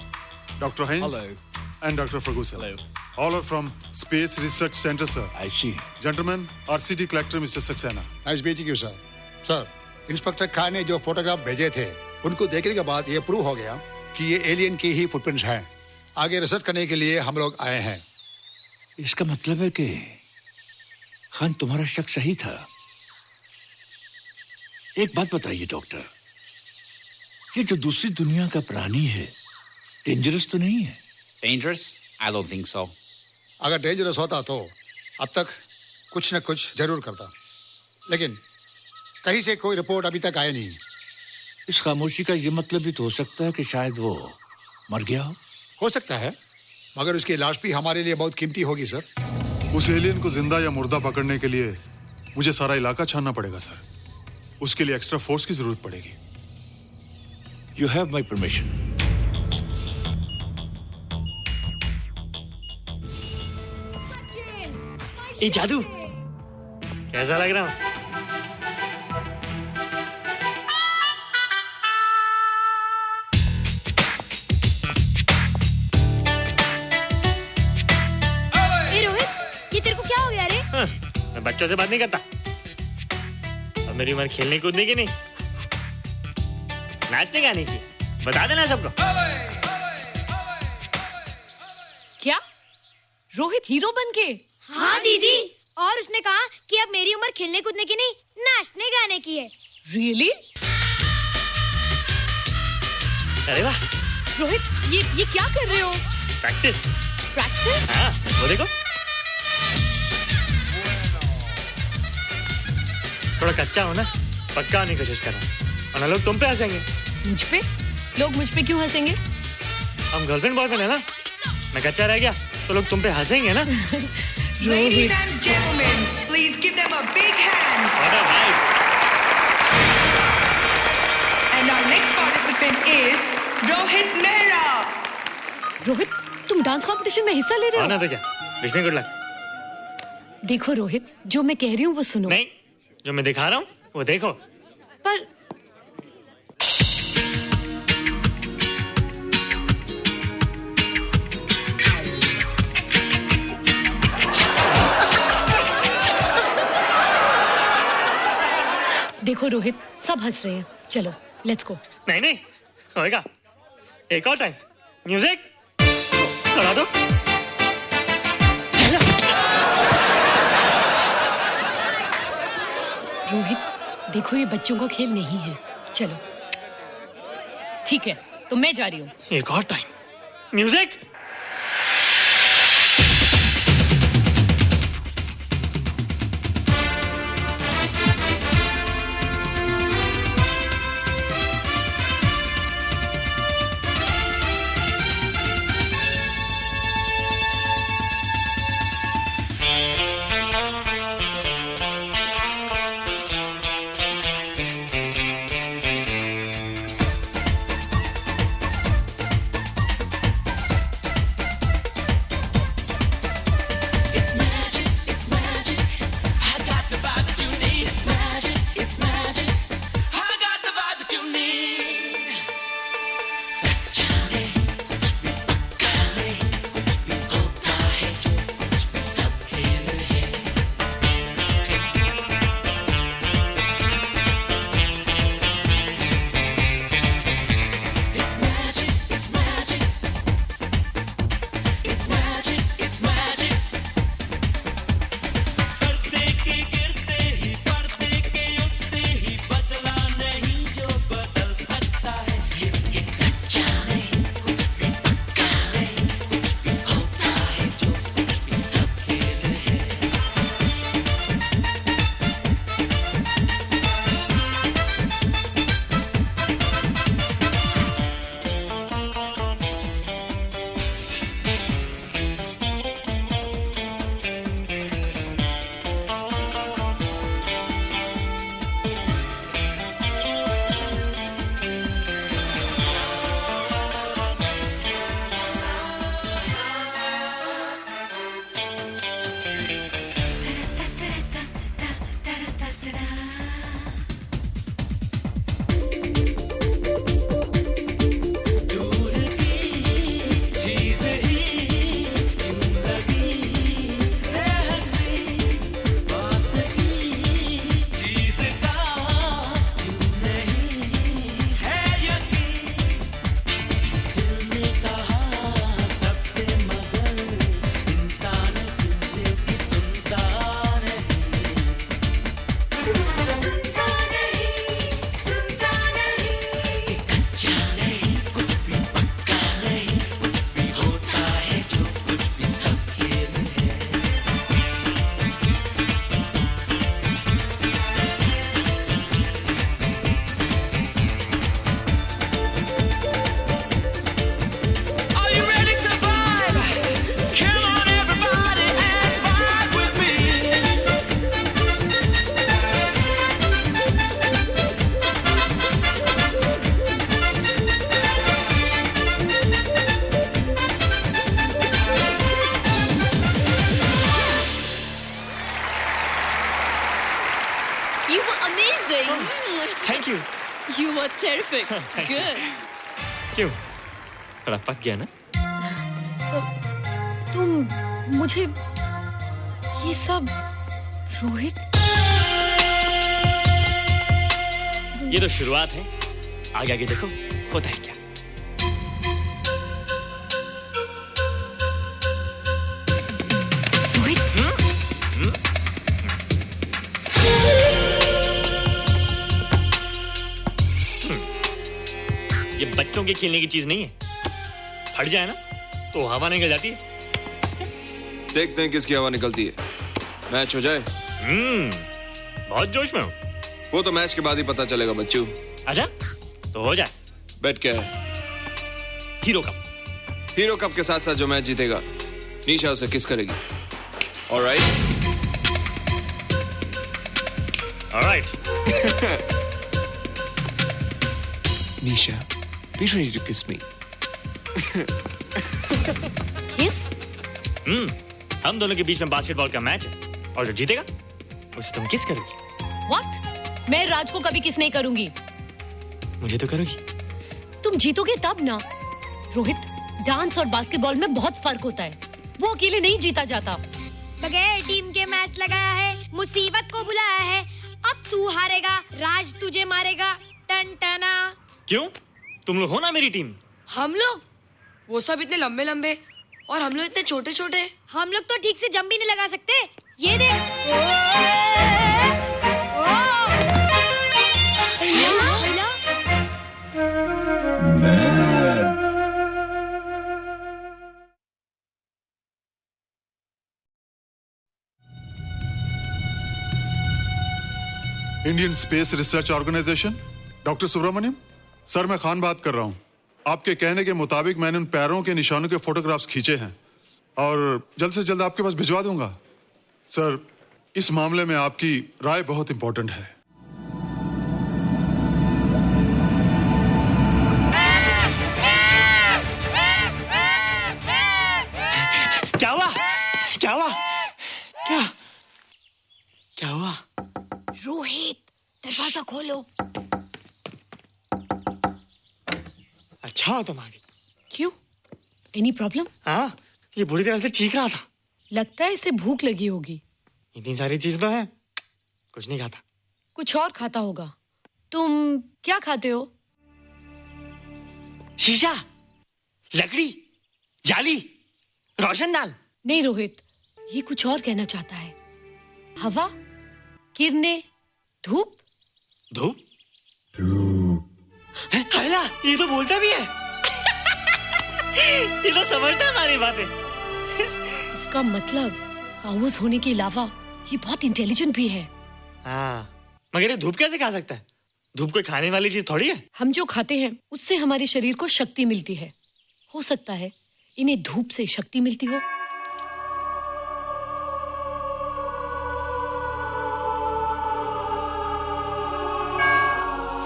Dr. Heinz. Hello. And Dr. Ferguson. Hello. All are from Space Research Center, sir. I see. Gentlemen, RCT collector Mr. Saxena. Nice meeting you sir. Sir, inspector Khan ने जो photograph भेजे थे उनको देखने के बाद ये prove हो गया कि ये एलियन की ही फुटप्रिंट्स हैं। आगे रिसर्च करने के लिए हम लोग आए हैं। इसका मतलब है कि खान तुम्हारा शक सही था। एक बात बताइए डॉक्टर, ये जो दूसरी दुनिया का प्राणी है डेंजरस तो नहीं है? Dangerous? I don't think so. अगर डेंजरस होता तो अब तक कुछ न कुछ जरूर करता, लेकिन कहीं से कोई रिपोर्ट अभी तक आई नहीं। इस खामोशी का ये मतलब भी तो हो सकता है कि शायद वो मर गया हो सकता है, मगर उसकी लाश भी हमारे लिए बहुत कीमती होगी सर। उस एलियन को जिंदा या मुर्दा पकड़ने के लिए मुझे सारा इलाका छानना पड़ेगा सर। उसके लिए एक्स्ट्रा फोर्स की जरूरत पड़ेगी। You have my permission. ये जादू कैसा लग रहा हूँ? रोहित, ये तेरे को क्या हो गया रे? मैं बच्चों से बात नहीं करता। अब मेरी उम्र खेलने कूदने की नहीं, नाचने गाने की। बता देना सबको। क्या रोहित हीरो बन के? हाँ दीदी, और उसने कहा कि अब मेरी उम्र खेलने कूदने की नहीं, नाचने गाने की है। Really? अरे वाह रोहित, ये क्या कर रहे हो? प्रैक्टिस। प्रैक्टिस? हाँ, वो देखो। थोड़ा कच्चा हो ना, पक्का होने की कोशिश कर रहा हूँ, वरना लोग तुम पे हंसेंगे। मुझ पे? लोग मुझ पे क्यों हंसेंगे? हम गर्लफ्रेंड बॉयफ्रेंड है ना, मैं कच्चा रह गया तो लोग तुम पे हंसेंगे ना। Ladies and gentlemen, please give them a big hand. What a night. And our next participant is Rohit Mehra. Rohit, तुम डांस कंपटीशन में हिस्सा ले रहे हो? ना तो क्या, विश मी गुड लक। देखो रोहित, जो मैं कह रही हूँ वो सुनो। नहीं, जो मैं दिखा रहा हूँ वो देखो। पर देखो रोहित, सब हंस रहे हैं। चलो लेट्स गो। नहीं नहीं होएगा, एक और टाइम। म्यूजिक चला दो। रोहित देखो, ये बच्चों का खेल नहीं है। चलो ठीक है, तो मैं जा रही हूँ। एक और time. Music. You're terrific. Good. क्यों? थोड़ा पक गया ना? तुम मुझे ये सब रोहित, ये तो शुरुआत है, आगे आगे देखो होता है क्या। ये बच्चों के खेलने की चीज नहीं है, फट जाए ना तो हवा निकल जाती है। देखते हैं किसकी हवा निकलती है। मैच हो जाए। बहुत जोश में हूँ। वो तो मैच के बाद ही पता चलेगा बच्चू। अच्छा तो हो जाए। बेट क्या है? Hero cup. हीरो कप के साथ साथ जो मैच जीतेगा निशा उसे किस करेगी। Alright. Nisha, be ready to kiss me. किस? हम दोनों के बीच में बास्केटबॉल का मैच है और जो जीतेगा उसे तुम किस करोगी। What? मैं राज को कभी किस नहीं करूंगी। मुझे तो करोगी। तुम जीतोगे तब ना। रोहित, डांस और बास्केटबॉल में बहुत फर्क होता है, वो अकेले नहीं जीता जाता। बगैर टीम के मैच लगाया है, मुसीबत को बुलाया है। अब तू हारेगा, राज तुझे मारेगा। टन टना। क्यों? तुम लोग हो ना मेरी टीम। हम लोग? वो सब इतने लंबे लंबे और हम लोग इतने छोटे छोटे। हम लोग तो ठीक से जंप भी नहीं लगा सकते। ये देख। Indian space research organisation, doctor Subramaniam. Sir, मैं खान बात कर रहा हूँ। आपके कहने के मुताबिक मैंने उन पैरों के निशानों के फोटोग्राफ्स खींचे हैं और जल्द से जल्द आपके पास भिजवा दूंगा। सर, इस मामले में आपकी राय बहुत इंपॉर्टेंट है। क्या हुआ? क्या हुआ? क्या हुआ? रोहित, दरवाजा खोलो। अच्छा तुम आ गई। क्यों? Any problem? हाँ, ये बुरी तरह से चीख रहा था। लगता है इसे भूख लगी होगी। इतनी सारी चीज तो है, कुछ नहीं खाता। कुछ और खाता होगा। तुम क्या खाते हो? शीशा, लकड़ी, जाली, रोशनदान। नहीं रोहित, ये कुछ और कहना चाहता है। हवा, किरणें, धूप। धूप? हैला, ये तो बोलता भी है। ये तो समझता है हमारी बातें। इसका मतलब पावर्स होने के अलावा ये बहुत इंटेलिजेंट भी है। हाँ, मगर ये धूप कैसे खा सकता है? धूप कोई खाने वाली चीज थोड़ी है। हम जो खाते हैं उससे हमारे शरीर को शक्ति मिलती है। हो सकता है इन्हें धूप से शक्ति मिलती हो।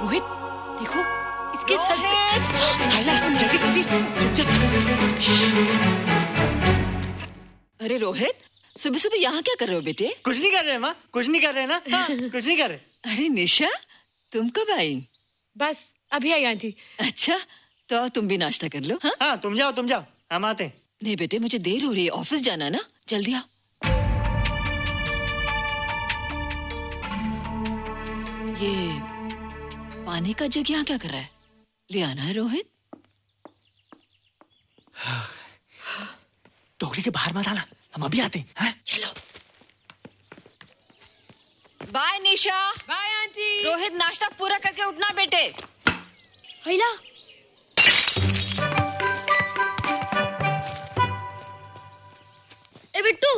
रोहित, देखो इसके सर अरे रोहित, सुबह सुबह यहाँ क्या कर रहे हो बेटे? कुछ नहीं कर रहे माँ, कुछ नहीं कर रहे ना। हाँ, कुछ नहीं कर रहे। अरे निशा, तुम कब आई? बस अभी आई आंटी। अच्छा, तो तुम भी नाश्ता कर लो। हाँ, तुम जाओ, हम आते हैं। नहीं बेटे, मुझे देर हो रही है, ऑफिस जाना है ना, जल्दी आओ। ये पानी का जग यहाँ क्या कर रहा है? ले आना है रोहित। टोकरी के बाहर मत आना, हम अभी आते हैं। चलो। Bye Nisha. Bye aunty. Rohit, नाश्ता पूरा करके उठना बेटे। हैला। ए बिट्टू,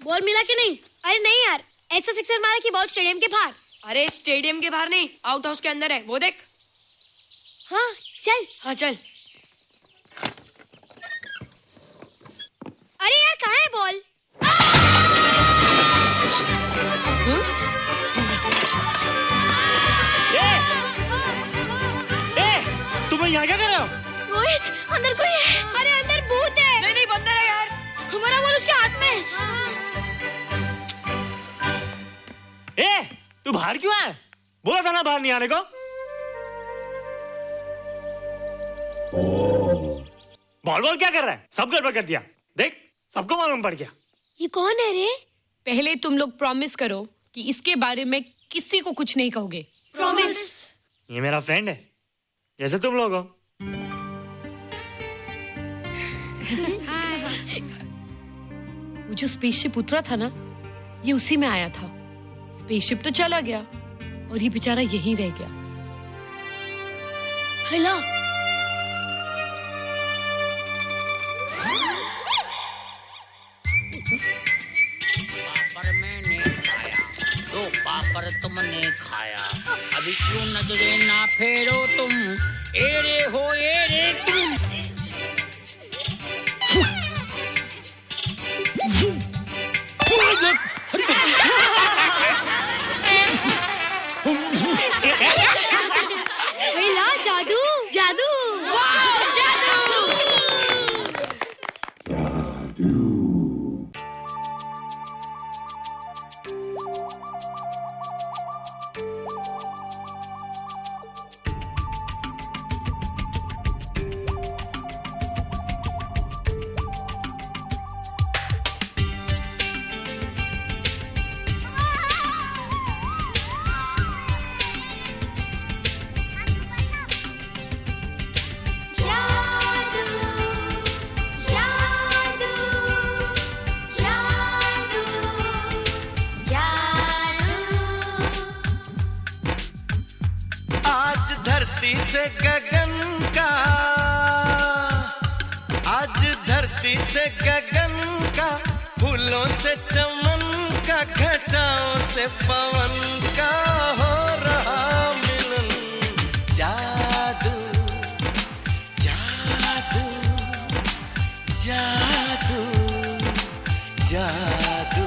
बॉल मिला कि नहीं? अरे नहीं यार, ऐसा सिक्सर मारा कि बॉल स्टेडियम के बाहर। अरे स्टेडियम के बाहर नहीं, आउट हाउस के अंदर है, वो देख। हाँ चल। हाँ चल। अरे यार, कहाँ है बॉल? तुम यहाँ क्या कर रहे हो? रोहित, अंदर कोई है। अरे अंदर भूत है। नहीं बंदर है यार। हमारा बॉल उसके हाथ में। तू बाहर क्यों है? बोला था ना बाहर नहीं आने को। बॉल बॉल क्या कर रहा है? सब गड़बड़ कर दिया। देख, सबको मालूम पड़ गया। ये कौन है रे? पहले तुम लोग प्रॉमिस करो कि इसके बारे में किसी को कुछ नहीं कहोगे। प्रॉमिस। ये मेरा फ्रेंड है, जैसे तुम लोग हो। वो जो स्पेसशिप उतरा था ना, ये उसी में आया था। स्पेसशिप तो चला गया और ये बेचारा यहीं रह गया। हेला। पापड़ मैंने खाया, दो पापड़ तुमने खाया, अभी क्यों नजरें ना फेरो तुम, एरे हो एरे तुम। हेला, जादू जादू। वाह, जादू। आज धरती से गगन का, आज धरती से गगन का, फूलों से चमन का, घटाओं से पवन का हो रहा मिलन। जादू जादू जादू जादू।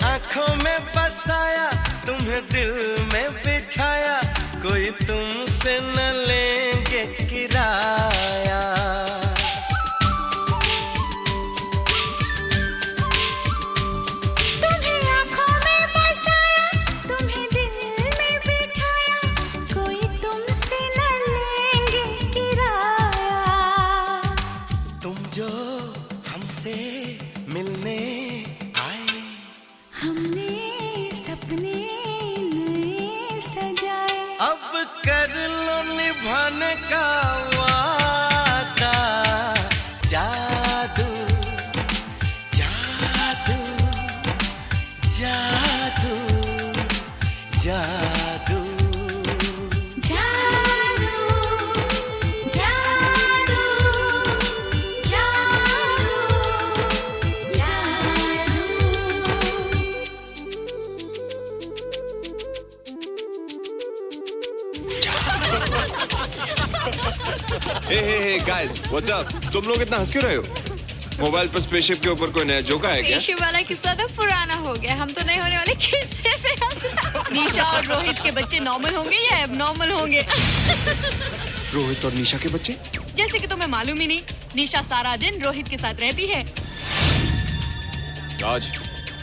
आँखों में बसाया, तुम्हें दिल में बिठाया, कोई तुमसे न लेंगे किराया। तुम्हें आँखों में बसाया, तुम्हें दिल में बिठाया, कोई तुमसे न लेंगे किराया। तुम जो हमसे मिलने आए, हमने सपने नए सजाए, अब कर लो निभाने का वादा। जादू जादू जादू जादू हे गाइस, व्हाट्स अप? तुम लोग इतना हंस क्यों रहे हो? मोबाइल पर स्पेसशिप के ऊपर कोई नया जोका है क्या? स्पेसशिप वाला किस्सा तो पुराना हो गया, हम तो नहीं होने वाले किस्से पे हंस। निशा और रोहित के बच्चे नॉर्मल होंगे या एबनॉर्मल होंगे? रोहित और निशा के बच्चे? जैसे कि तुम्हें मालूम ही नहीं, निशा सारा दिन रोहित के साथ रहती है। राज,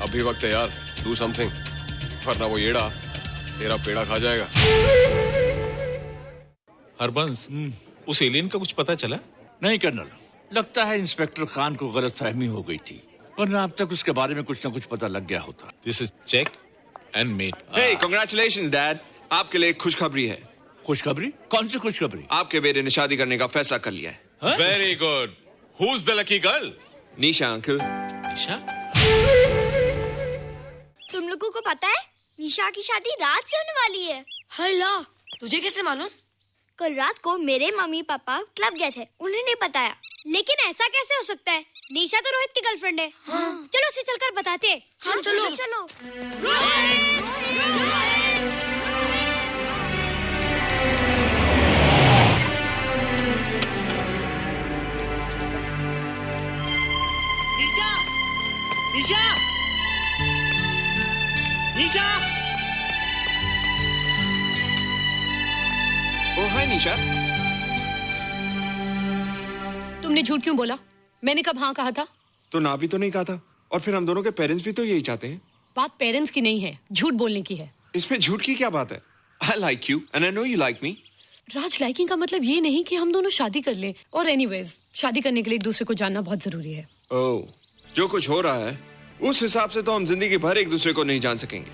अभी वक्त है यार, डू समथिंग, वरना वो येड़ा तेरा पेड़ा खा जाएगा। हरबंस, उस एलियन का कुछ पता चला? नहीं कर्नल, लगता है इंस्पेक्टर खान को गलतफहमी हो गई थी, वरना अब तक उसके बारे में कुछ न कुछ पता लग गया होता। This is check and mate. Hey, congratulations dad, आपके लिए एक खुशखबरी है। खुशखबरी? कौन सी खुशखबरी? आपके बेटे ने शादी करने का फैसला कर लिया है। Very good. Who is the lucky girl? Nisha uncle. Nisha? तुम लोगों को पता है निशा की शादी रात से होने वाली है। हेला, तुझे कैसे मालूम? कल रात को मेरे मम्मी पापा क्लब गए थे, उन्हें नहीं बताया। लेकिन ऐसा कैसे हो सकता है? निशा तो रोहित की गर्लफ्रेंड है। चलो उसे चलकर बताते हैं। चलो चलो। निशा निशा निशा ओ हाय निशा। तुमने झूठ क्यों बोला? मैंने कब हाँ कहा था? तो ना भी तो नहीं कहा था, और फिर हम दोनों के पेरेंट्स भी तो यही चाहते हैं। बात पेरेंट्स की नहीं है, झूठ बोलने की है। इसमें झूठ की क्या बात है? I like you and I know you like me. Raj, liking का मतलब ये नहीं कि हम दोनों शादी कर लें। और एनीवेज, शादी करने के लिए एक दूसरे को जानना बहुत जरूरी है। ओह, जो कुछ हो रहा है उस हिसाब से तो हम जिंदगी भर एक दूसरे को नहीं जान सकेंगे।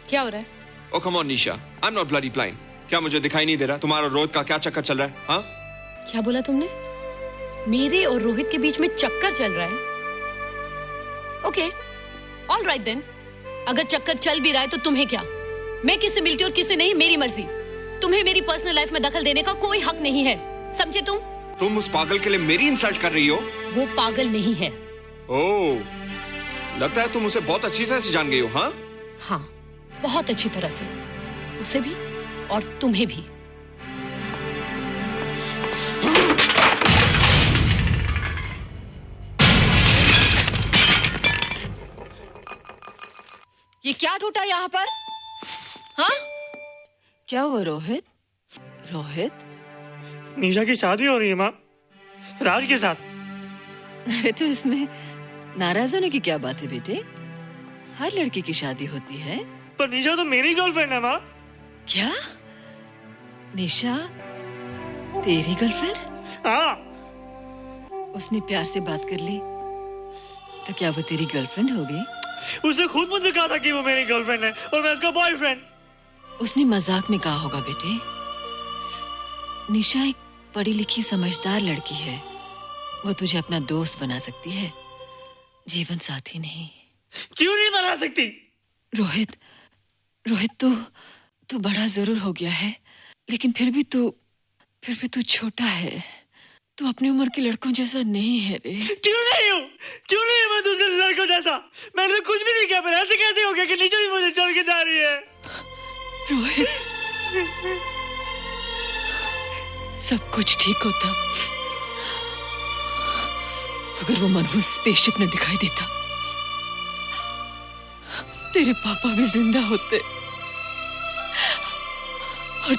क्या हो रहा है? Oh come on Nisha, I am not bloody blind. क्या मुझे दिखाई नहीं दे रहा तुम्हारा रोहित का क्या चक्कर चल रहा है? हाँ, क्या बोला तुमने? मेरे और रोहित के बीच में चक्कर चल रहा है? Okay, all right then. अगर चक्कर चल भी रहा है तो तुम्हें क्या? मैं किससे मिलती हूँ और किससे नहीं, मेरी मर्जी। तुम्हें मेरी पर्सनल लाइफ में दखल देने का कोई हक नहीं है, समझे तुम? तुम उस पागल के लिए मेरी इंसल्ट कर रही हो? वो पागल नहीं है। ओह, लगता है तुम उसे बहुत अच्छी तरह से जान गई हो। हाँ हाँ, बहुत अच्छी तरह से, उसे भी और तुम्हें भी। ये क्या टूटा यहाँ पर? हाँ, क्या हुआ रोहित? रोहित, निशा की शादी हो रही है माँ, राज के साथ। अरे तो इसमें नाराज होने की क्या बात है बेटे? हर लड़की की शादी होती है। पर निशा तो मेरी गर्लफ्रेंड है माँ। क्या? निशा तेरी गर्लफ्रेंड? हाँ। उसने प्यार से बात कर ली तो क्या वो तेरी गर्लफ्रेंड हो गई? उसने खुद मुझसे कहा था कि वो मेरी गर्लफ्रेंड है और मैं उसका बॉयफ्रेंड। उसने मजाक में कहा होगा बेटे। निशा एक पढ़ी लिखी समझदार लड़की है। वो तुझे अपना दोस्त बना सकती है, जीवन साथी नहीं। क्यों नहीं बना सकती? रोहित, रोहित तू बड़ा जरूर हो गया है, लेकिन फिर भी तू छोटा है। तू अपनी उम्र के लड़कों जैसा नहीं है रे। क्यों नहीं हूँ? क्यों नहीं है मैं दूसरे लड़कों जैसा? मैंने तो कुछ भी नहीं किया, पर ऐसे कैसे हो गया कि निशा भी मुझे छोड़ के जा रही है? रोहित, सब कुछ ठीक होता अगर वो मनहूस स्पेसशिप न दिखाई देता। तेरे पापा भी जिंदा होते और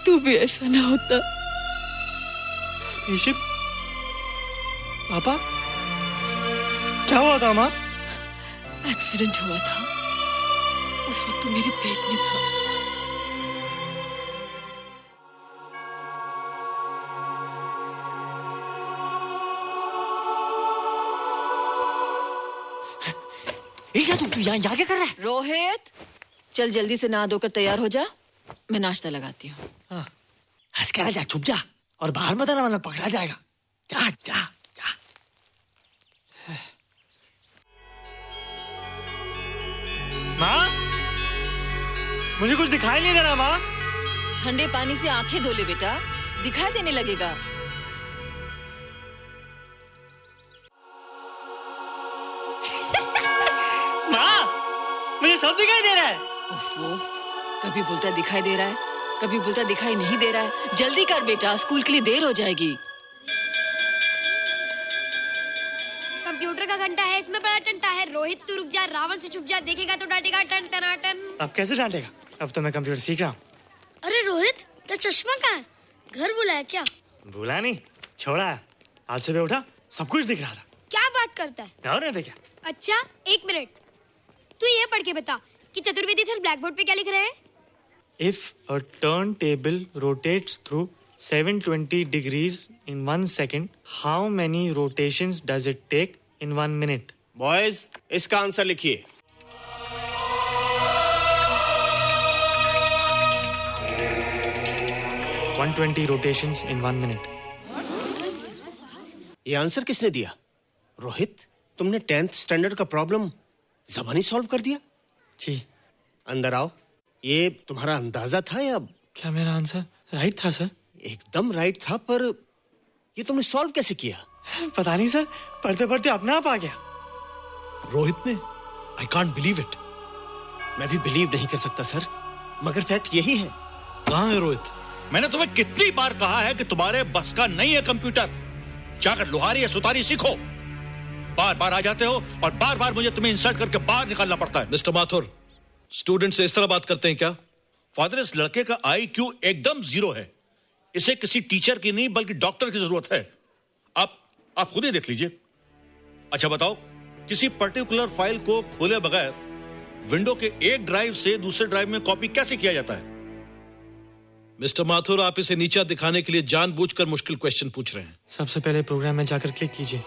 तू भी ऐसा ना होता। स्पेसशिप? पापा? क्या हुआ था माँ? एक्सीडेंट हुआ था, उस वक्त तू मेरे पेट में था। तू यहाँ क्या कर रहा है? रोहित, चल जल्दी से नहा धोकर तैयार हो जा, मैं नाश्ता लगाती हूँ। हाँ, हंस कर जा, छुप जा और बाहर मत आना वरना पकड़ा जाएगा। जा जा जा। माँ, मुझे कुछ दिखाई नहीं दे रहा माँ। ठंडे पानी से आंखें धो ले बेटा, दिखाई देने लगेगा। माँ, मुझे सब दिखाई दे रहा है। ओफो, कभी बोलता दिखाई दे रहा है, कभी बोलता दिखाई नहीं दे रहा है। जल्दी कर बेटा, स्कूल के लिए देर हो जाएगी। कंप्यूटर का घंटा है, इसमें बड़ा टंटा है। रोहित तू रुक जा, रावण से छुप जा, देखेगा तो डांटेगा टन टनाटन। अब कैसे डांटेगा? अब तो मैं कंप्यूटर सीख रहा हूँ। अरे रोहित, तेरा चश्मा कहाँ है? घर बुलाया क्या? भूला नहीं, छोड़ा है। आज सुबह उठा, सब कुछ दिख रहा था। क्या बात करता है? और नहीं देखा? अच्छा, एक मिनट, तू ये पढ़ के बता कि चतुर्वेदी सर ब्लैक बोर्ड पे क्या लिख रहे हैं? If a turntable rotates through 720 degrees in 1 second, how many rotations does it take in 1 minute? Boys, इसका आंसर लिखिए। $120 rotations in 1 minute. ये आंसर किसने दिया? रोहित, तुमने 10th स्टैंडर्ड का प्रॉब्लम ज़बानी सॉल्व कर दिया? जी। अंदर आओ। ये तुम्हारा अंदाजा था या? क्या मेरा आंसर राइट था सर? एकदम राइट था, पर ये तुमने सॉल्व कैसे किया? पता नहीं सर, पढ़ते पढ़ते अपने आप आ गया। रोहित ने? I can't believe it. मैं भी बिलीव नहीं कर सकता सर, मगर फैक्ट यही है। कहाँ है रोहित? मैंने तुम्हें कितनी बार कहा है कि तुम्हारे बस का नहीं है कंप्यूटर। जाकर लोहारी या सुतारी सीखो। बार बार आ जाते हो और बार बार मुझे तुम्हें इंसल्ट करके बाहर निकालना पड़ता है। मिस्टर माथुर, स्टूडेंट से इस तरह बात करते हैं क्या? फादर, इस लड़के का IQ एकदम 0 है। इसे किसी टीचर की नहीं बल्कि डॉक्टर की जरूरत है। आप खुद ही देख लीजिए। अच्छा बताओ, किसी पर्टिकुलर फाइल को खोले बगैर विंडो के एक ड्राइव से दूसरे ड्राइव में कॉपी कैसे किया जाता है? मिस्टर माथुर, आप इसे नीचा दिखाने के लिए जानबूझकर मुश्किल क्वेश्चन पूछ रहे हैं। सबसे पहले प्रोग्राम में जाकर क्लिक कीजिए।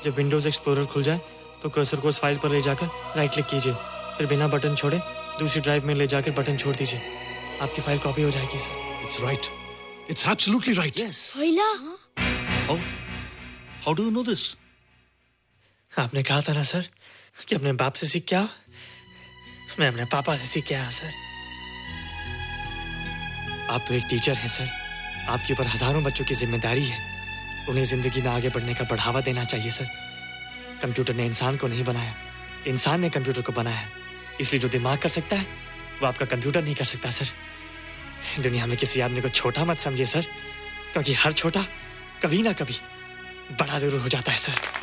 जब विंडोज एक्सप्लोरर खुल जाए तो कर्सर को उस फाइल पर ले जाकर राइट क्लिक कीजिए, फिर बिना बटन छोड़े दूसरी ड्राइव में ले जाकर बटन छोड़ दीजिए। आपकी फाइल कॉपी हो जाएगी sir. It's right, it's absolutely right. How do you know this? आपने कहा था ना सर कि अपने बाप से सीख के आओ। मैं अपने पापा से सीख के आया सर। आप तो एक टीचर हैं सर, आपके ऊपर हजारों बच्चों की जिम्मेदारी है। उन्हें जिंदगी में आगे बढ़ने का बढ़ावा देना चाहिए सर। कंप्यूटर ने इंसान को नहीं बनाया, इंसान ने कंप्यूटर को बनाया। इसलिए जो दिमाग कर सकता है वो आपका कंप्यूटर नहीं कर सकता सर। दुनिया में किसी आदमी को छोटा मत समझिए सर, क्योंकि हर छोटा कभी ना कभी बड़ा जरूर हो जाता है सर।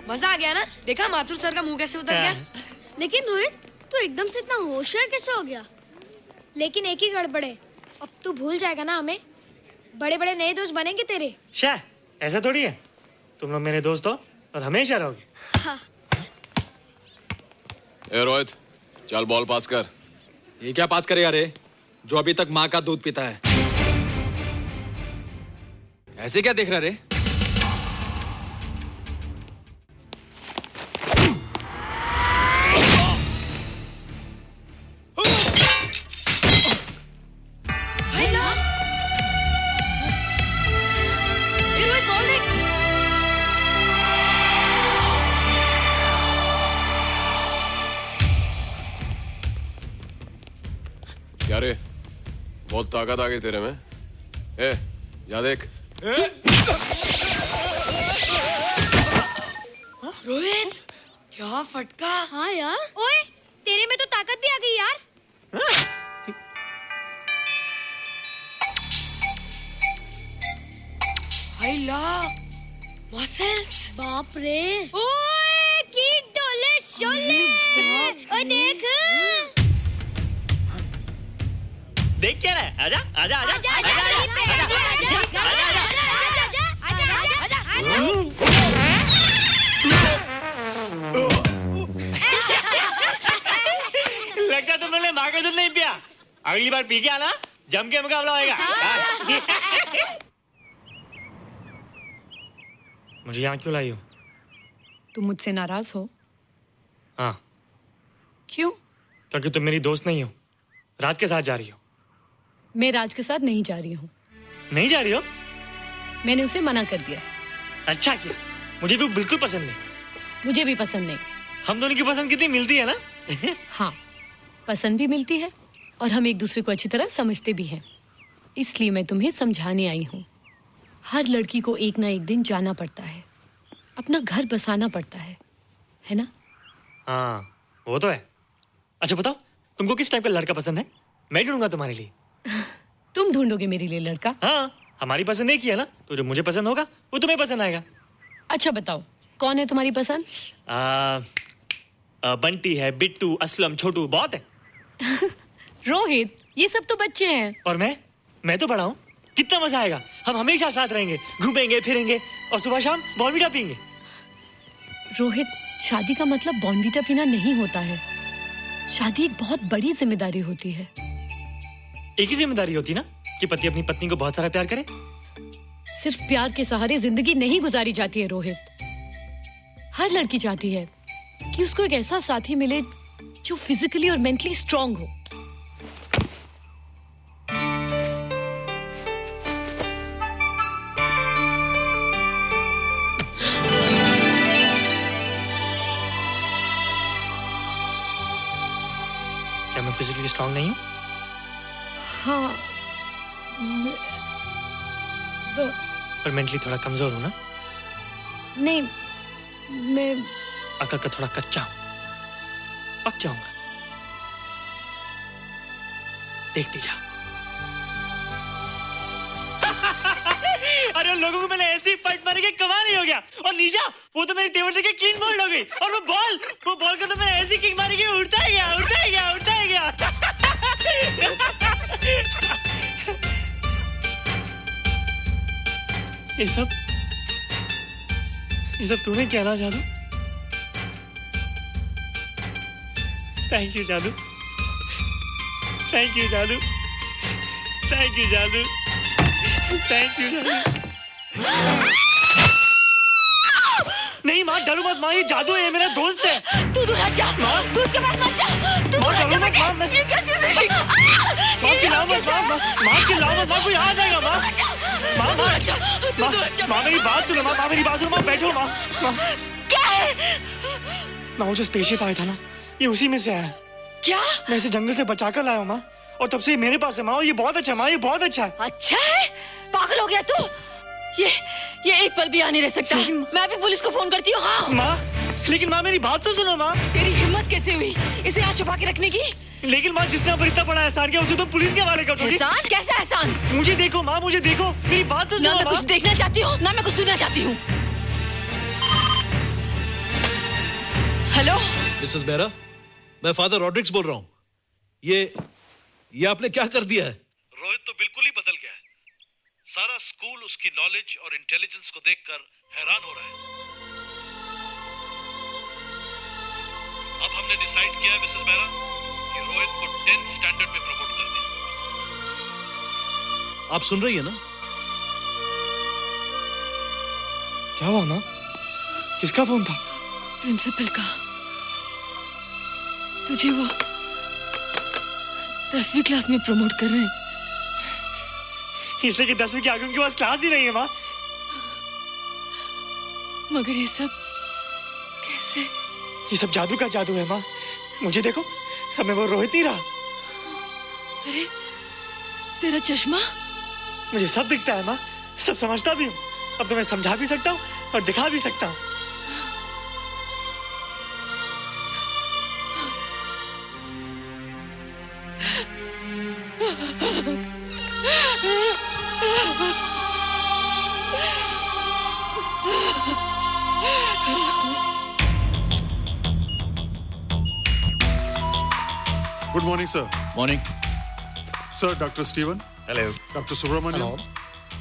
मजा आ गया ना? देखा माथुर सर का मुंह कैसे उतर गया? लेकिन रोहित, तू एकदम से इतना होशियार कैसे हो गया? लेकिन एक ही गड़बड़ है, अब तू भूल जाएगा ना हमें। बड़े बड़े नए दोस्त बनेंगे तेरे। शाह, ऐसा थोड़ी है। तुम लोग मेरे दोस्त हो और हमेशा रहोगे। हाँ। ए रोहित, चल बॉल पास कर। ये क्या पास करेगा रे, जो अभी तक माँ का दूध पीता है? ऐसे क्या देख रहा रे? क्या रे, बहुत ताकत आ गई तेरे में। ए, जा देख। रोहित, क्या फटका। हाँ यार। ओए, तेरे में तो ताकत भी आ गई यार। हाय ला, मसल्स। बाप रे। ओए, की डोले शोले। ओए देख। देख क्या रहा है? आजा आजा आजा आजा लगता तुमने माँ का दूध नहीं पिया। अगली बार पी के आना, जम के मुकाबला होएगा। मुझे यहाँ क्यों लाई हो? तुम मुझसे नाराज हो? हाँ। क्यों? क्योंकि तुम मेरी दोस्त नहीं हो, राज के साथ जा रही हो। मैं राज के साथ नहीं जा रही हूँ। नहीं जा रही हो? मैंने उसे मना कर दिया। अच्छा किया, मुझे भी बिल्कुल पसंद नहीं। मुझे भी पसंद नहीं। हम दोनों की पसंद कितनी मिलती है ना? हाँ, पसंद भी मिलती है और हम एक दूसरे को अच्छी तरह समझते भी हैं। इसलिए मैं तुम्हें समझाने आई हूँ। हर लड़की को एक ना एक दिन जाना पड़ता है, अपना घर बसाना पड़ता है ना? हाँ, वो तो है। अच्छा बताओ, तुमको किस टाइप का लड़का पसंद है? मैं ढूंढूंगा तुम्हारे लिए। तुम ढूंढोगे मेरे लिए लड़का? हाँ, हमारी पसंद एक ही है ना, तो जो मुझे पसंद होगा वो तुम्हें पसंद आएगा। अच्छा बताओ, कौन है तुम्हारी पसंद? बंटी है, बिट्टू, असलम, छोटू, बहुत है। रोहित, ये सब तो बच्चे हैं। और मैं तो बड़ा हूँ। कितना मजा आएगा, हम हमेशा साथ रहेंगे, घूमेंगे फिरेंगे और सुबह शाम बॉर्नवीटा पीएंगे। रोहित, शादी का मतलब बॉर्नवीटा पीना नहीं होता है। शादी एक बहुत बड़ी जिम्मेदारी होती है। एक ही जिम्मेदारी होती ना कि पति अपनी पत्नी को बहुत सारा प्यार करे। सिर्फ प्यार के सहारे जिंदगी नहीं गुजारी जाती है रोहित। हर लड़की चाहती है कि उसको एक ऐसा साथी मिले जो फिजिकली और मेंटली स्ट्रांग हो। क्या मैं फिजिकली स्ट्रांग नहीं हूँ? हाँ पर मेंटली थोड़ा कमजोर हूँ ना? नहीं, मैं अकल का थोड़ा कच्चा हूँ, पक जाऊंगा। देखती जा। अरे उन लोगों को मैंने ऐसी फाइट मारी कि कमाल ही हो गया। और निशा, वो तो मेरी टेबल से क्लीन बॉल हो गई। और वो बॉल को तो मैंने ऐसी किक मारी कि उड़ता ही गया। ये सब तूने क्या ना जादू? थैंक यू जादू। नहीं माँ, डरो मत माँ, ये जादू है, ये मेरा दोस्त है। तू दूर हट जा, तू उसके पास मत जा। तू दूर हट जा बेटा। ये क्या चीज़ है? माँ चिल्लाओ मत, माँ कोई आ जाएगा। माँ मेरी बात सुनो, माँ बैठो। माँ क्या है? माँ वो जो स्पेसशिप आया था ना, ये उसी में से आया। क्या? मैं इसे जंगल से बचाकर लाया हूँ माँ, और तब से ये मेरे पास है माँ। और ये बहुत अच्छा है माँ, ये बहुत अच्छा है। अच्छा है? पागल हो गया तू? ये एक पल भी यहाँ नहीं रह सकता। मैं अभी पुलिस को फोन करती हूँ। हाँ माँ, लेकिन माँ मेरी बात तो सुनो माँ। तेरी हिम्मत कैसे हुई इसे यहाँ छुपा के रखने की? लेकिन माँ, जिसने अब इतना बड़ा एहसान किया उसे तो पुलिस के हवाले कर दोगी। एहसान? कैसा एहसान? मुझे देखो माँ, मेरी बात तो सुनो। ना मैं कुछ देखना चाहती हूँ, ना मैं कुछ सुनना चाहती हूँ। हेलो मिसेस बेरा, मैं फादर रॉड्रिक्स बोल रहा हूँ। ये आपने क्या कर दिया है? रोहित तो बिल्कुल ही बदल गया है। सारा स्कूल उसकी नॉलेज और इंटेलिजेंस को देखकर हैरान हो रहा है। अब हमने डिसाइड किया है मिसेस बेरा कि रोहित को 10th स्टैंडर्ड में प्रमोट कर दें। आप सुन रही है ना? क्या हुआ माँ? किसका फोन था? प्रिंसिपल का। तुझे वो 10वीं क्लास में प्रमोट कर रहे हैं। इसलिए कि 10वीं के आगे उनके पास क्लास ही नहीं है माँ। मगर ये सब कैसे? ये सब जादू का जादू है माँ। मुझे देखो, हमें वो रोहित नहीं रहा। अरे तेरा चश्मा? मुझे सब दिखता है माँ, सब समझता भी हूँ। अब तो मैं समझा भी सकता हूँ और दिखा भी सकता हूँ। Good morning, sir. Morning. Sir, Dr. Stephen. Hello. Dr. Subramaniam.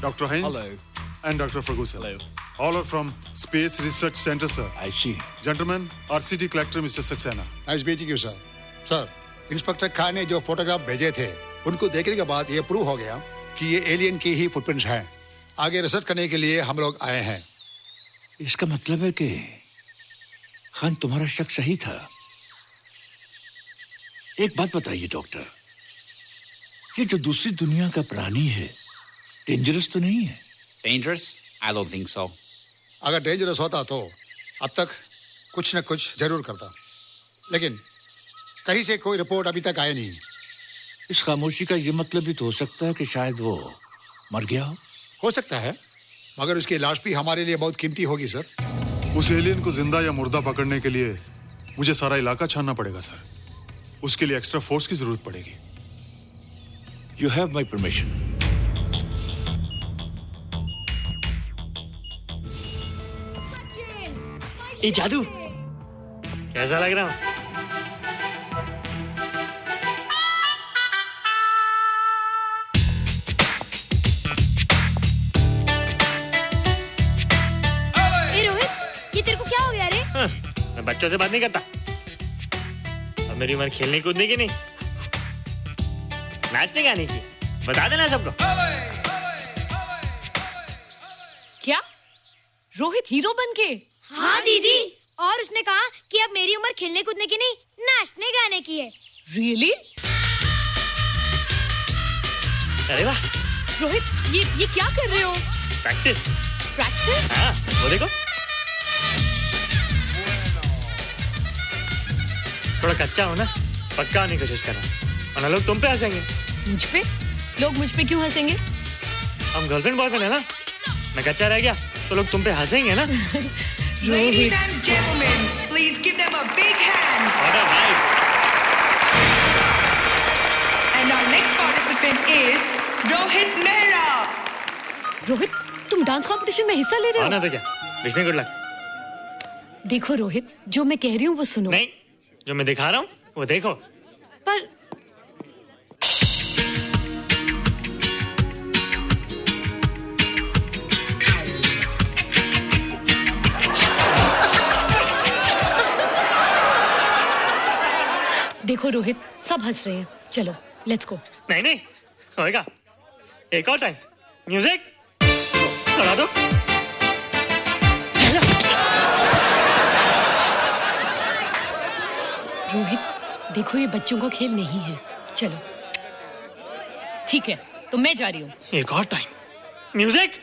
Dr. Heinz. Hello. And Dr. Ferguson. Hello. All are from Space Research Center, sir. I see. Gentlemen, RCT collector Mr. Saxena. Nice meeting you sir. Sir, inspector Khan ने जो photograph भेजे थे उनको देखने के बाद ये prove हो गया कि ये एलियन की ही फुटप्रिंट्स हैं। आगे रिसर्च करने के लिए हम लोग आए हैं। इसका मतलब है कि खान तुम्हारा शक सही था। एक बात बताइए डॉक्टर, ये जो दूसरी दुनिया का प्राणी है डेंजरस तो नहीं है? Dangerous? I don't think so. अगर डेंजरस होता तो अब तक कुछ न कुछ जरूर करता, लेकिन कहीं से कोई रिपोर्ट अभी तक आई नहीं। इस खामोशी का ये मतलब भी तो हो सकता है कि शायद वो मर गया हो सकता है, मगर उसकी लाश भी हमारे लिए बहुत कीमती होगी सर। उस एलियन को जिंदा या मुर्दा पकड़ने के लिए मुझे सारा इलाका छानना पड़ेगा सर। उसके लिए एक्स्ट्रा फोर्स की जरूरत पड़ेगी। You have my permission. ये जादू कैसा लग रहा है? रोहित, ये तेरे को क्या हो गया रे? मैं बच्चों से बात नहीं करता। अब मेरी उम्र खेलने कूदने की नहीं, नाचने गाने की। बता देना सबको। क्या रोहित हीरो बन के? हाँ दीदी, और उसने कहा कि अब मेरी उम्र खेलने कूदने की नहीं, नाचने गाने की है। रियली? अरे वाह रोहित, ये क्या कर रहे हो? प्रैक्टिस। प्रैक्टिस? हाँ, वो देखो। थोड़ा कच्चा हो ना, पक्का होने की कोशिश कर रहा हूँ। वरना लोग तुम पे हंसेंगे। मुझ पे? लोग मुझ पे क्यों हंसेंगे? हम गर्लफ्रेंड बॉयफ्रेंड है ना, मैं कच्चा रह गया तो लोग तुम पे हंसेंगे ना। Ladies and gentlemen, please give them a big hand. And our next participant is Rohit Mehra. Rohit, तुम डांस कंपटीशन में हिस्सा ले रहे हो? ना तो क्या, विश मी गुड लक। देखो रोहित, जो मैं कह रही हूँ वो सुनो। नहीं, जो मैं दिखा रहा हूँ वो देखो। पर देखो रोहित, सब हंस रहे हैं, चलो लेट्स गो। नहीं नहीं होएगा, एक और टाइम। म्यूजिक लगा दो। रोहित देखो, ये बच्चों का खेल नहीं है, चलो। ठीक है, तो मैं जा रही हूँ। एक और time. Music.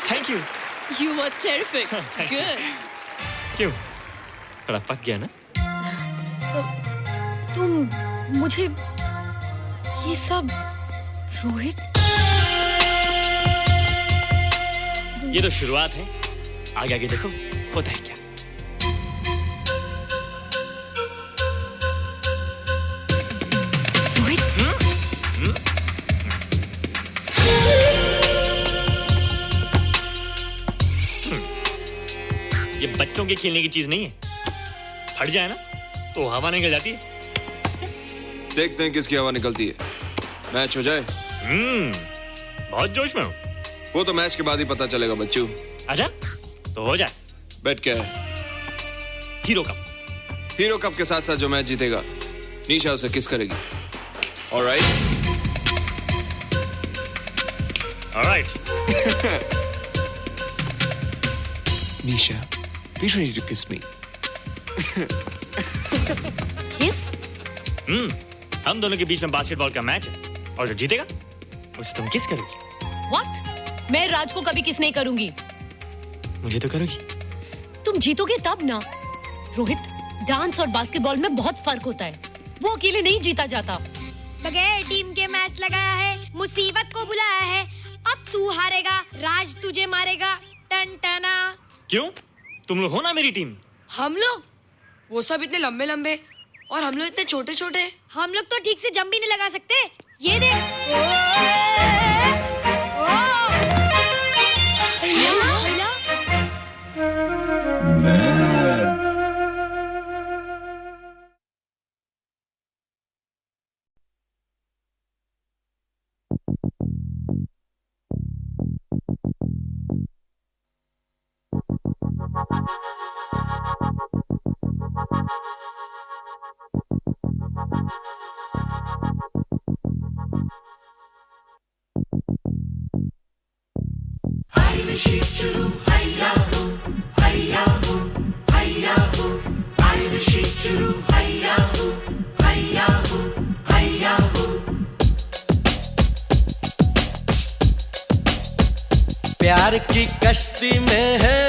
Thank you. You were terrific. Good. क्यों? थोड़ा पक गया ना? तुम मुझे ये सब रोहित? ये तो शुरुआत है, आगे आगे देखो होता है क्या। ये बच्चों के खेलने की चीज नहीं है, फट जाए ना तो हवा निकल जाती है। देखते हैं किसकी हवा निकलती है। मैच हो जाए। बहुत जोश में हूँ। वो तो मैच के बाद ही पता चलेगा बच्चों। आजा तो हो जाए। बेट क्या है? Hero cup. हीरो कप के साथ साथ जो मैच जीतेगा निशा उसे किस करेगी। Alright? Alright. Nisha, be ready to kiss me. किस? हम दोनों के बीच में बास्केटबॉल का मैच है और जो जीतेगा उसे तुम किस करोगी। What? मैं राज को कभी किस नहीं करूंगी। मुझे तो करोगी। तुम जीतोगे तब ना। रोहित, डांस और बास्केटबॉल में बहुत फर्क होता है। वो अकेले नहीं जीता जाता। बगैर टीम के मैच लगाया है, मुसीबत को बुलाया है। अब तू हारेगा, राज तुझे मारेगा। टन टना। क्यों? तुम लोग हो ना मेरी टीम। हम लोग? वो सब इतने लंबे लंबे और हम लोग इतने छोटे छोटे। हम लोग तो ठीक से जंप भी नहीं लगा सकते। ये देख। प्यार की कश्ती में है,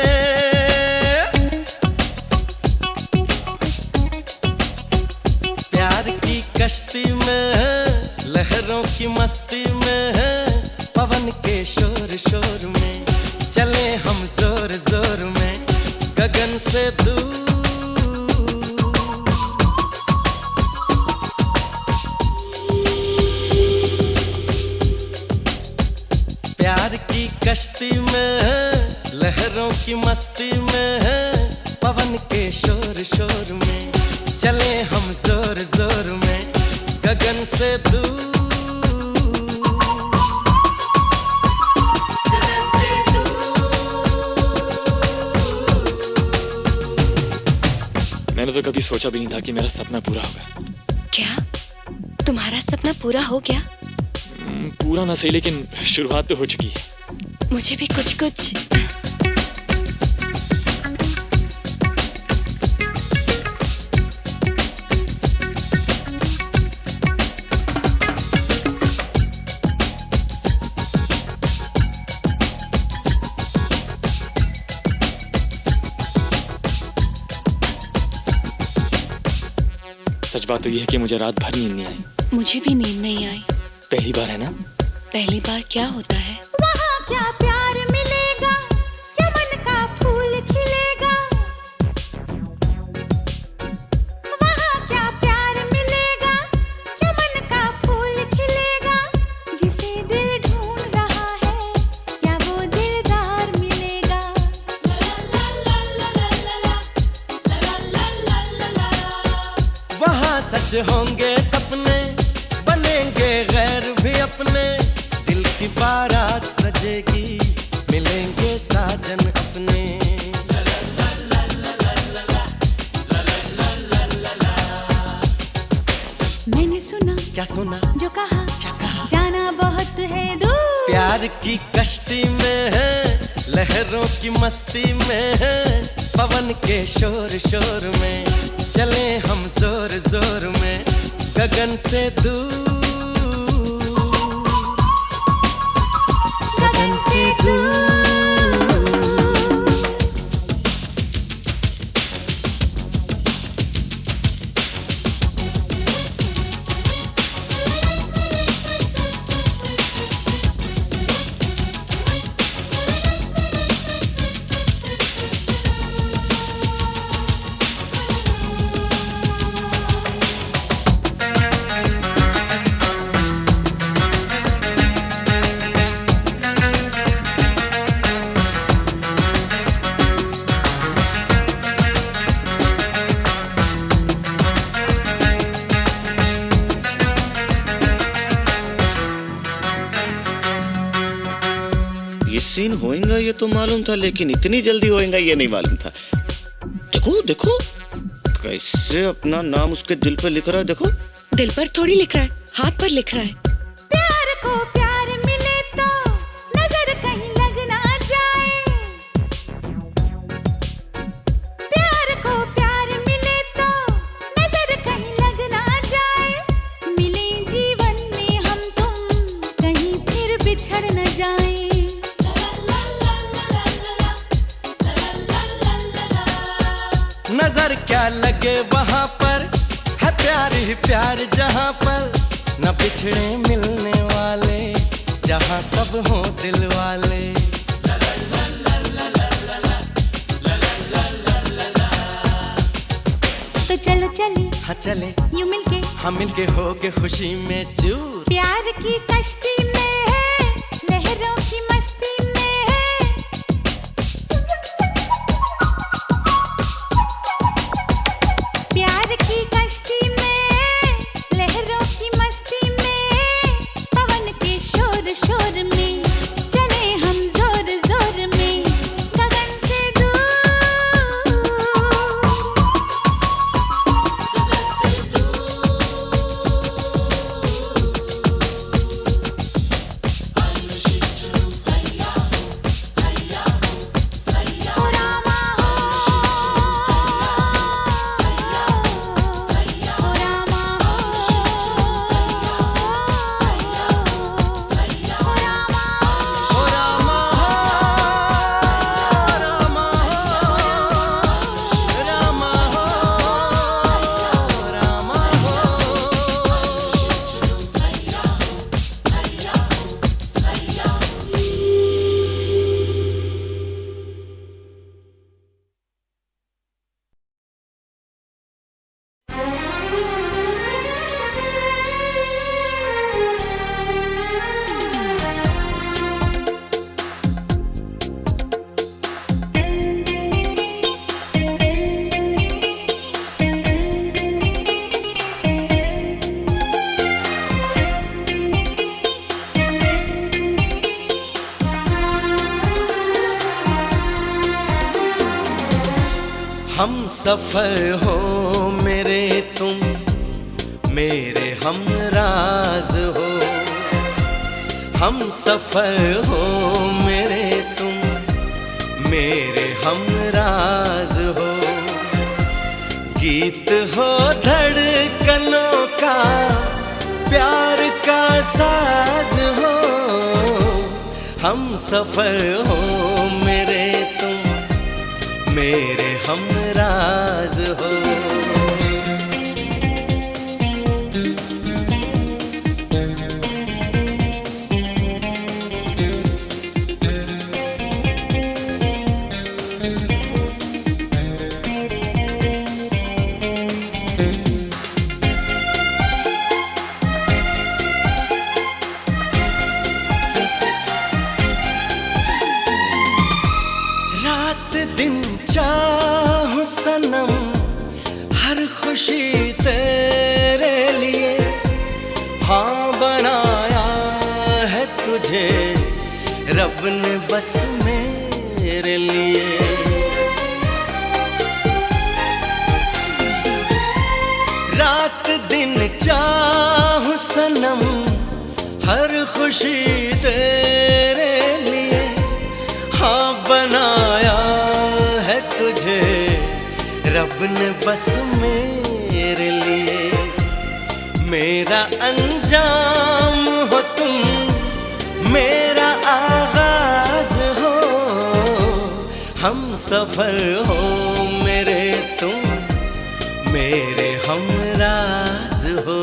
प्यार की कश्ती में है, लहरों की मस्ती में है, पवन के शोर शोर में चले हम जोर जोर में, गगन से दूर। प्यार की कश्ती में है, लहरों की मस्ती में है, पवन के शोर शोर में चले हम जोर जोर में, गगन से दूर। मैंने तो कभी सोचा भी नहीं था कि मेरा सपना पूरा होगा। क्या तुम्हारा सपना पूरा हो गया? पूरा ना सही, लेकिन शुरुआत तो हो चुकी है। मुझे भी कुछ कुछ सच बात तो यह है कि मुझे रात भर नींद नहीं आई। मुझे भी नींद नहीं आई। पहली बार है ना? पहली बार क्या होता है? वहाँ क्या प्यार मिलेगा, चमन का फूल खिलेगा। वहाँ क्या प्यार मिलेगा, चमन का फूल खिलेगा। जिसे दिल ढूंढ रहा है, क्या वो दिलदार मिलेगा? वहाँ सच होंगे सपने, बनेंगे गैर भी अपने, दिल की बारात सजेगी, मिलेंगे साजन अपने। मैंने सुना, क्या सुना? जो कहा, क्या कहा? जाना बहुत है दूर। प्यार की कश्ती में है, लहरों की मस्ती में है, पवन के शोर शोर में चले हम जोर जोर में, गगन से दूर। गगन से दूर। सीन होएगा ये तो मालूम था, लेकिन इतनी जल्दी होएगा ये नहीं मालूम था। देखो देखो कैसे अपना नाम उसके दिल पर लिख रहा है। देखो दिल पर थोड़ी लिख रहा है, हाथ पर लिख रहा है। प्यार को प्यार मिले तो नजर कहीं लग ना जाए, प्यार को प्यार मिले तो नजर कहीं लग ना जाए, मिले जीवन में हम तुम कहीं फिर बिछड़ न जाए। नजर क्या लगे वहाँ पर है प्यार ही प्यार, जहाँ पर न बिछड़े मिलने वाले, जहाँ सब हो दिल वाले। तो चलो चले हाँ चले यूं मिलके, हम मिलके हो के खुशी में चूर। प्यार की कश्ती में है, लहरों की मस्ती में है, प्यार की कश्ती में, लहरों की मस्ती में, पवन के शोर शोर में चले हम जोर जोर में, गगन से दूर। हम सफर हो मेरे तुम, मेरे हमराज हो। हम सफर हो मेरे तुम, मेरे हमराज हो। गीत हो धड़कनों का, प्यार का साज हो। हम सफर हो मेरे तुम, मेरे हमराज हो। रात दिन चाहूं सनम, हर खुशी तेरे लिए। हाँ बनाया है तुझे रब ने बस मेरे लिए। रात दिन चाहूं सनम, हर खुशी तेरे लिए। हाँ बनाया है तुझे रब ने बस मेरे लिए। मेरा अंजाम हो तुम, मेरा आगाज हो। हम सफर हो मेरे तुम, मेरे हमराज हो।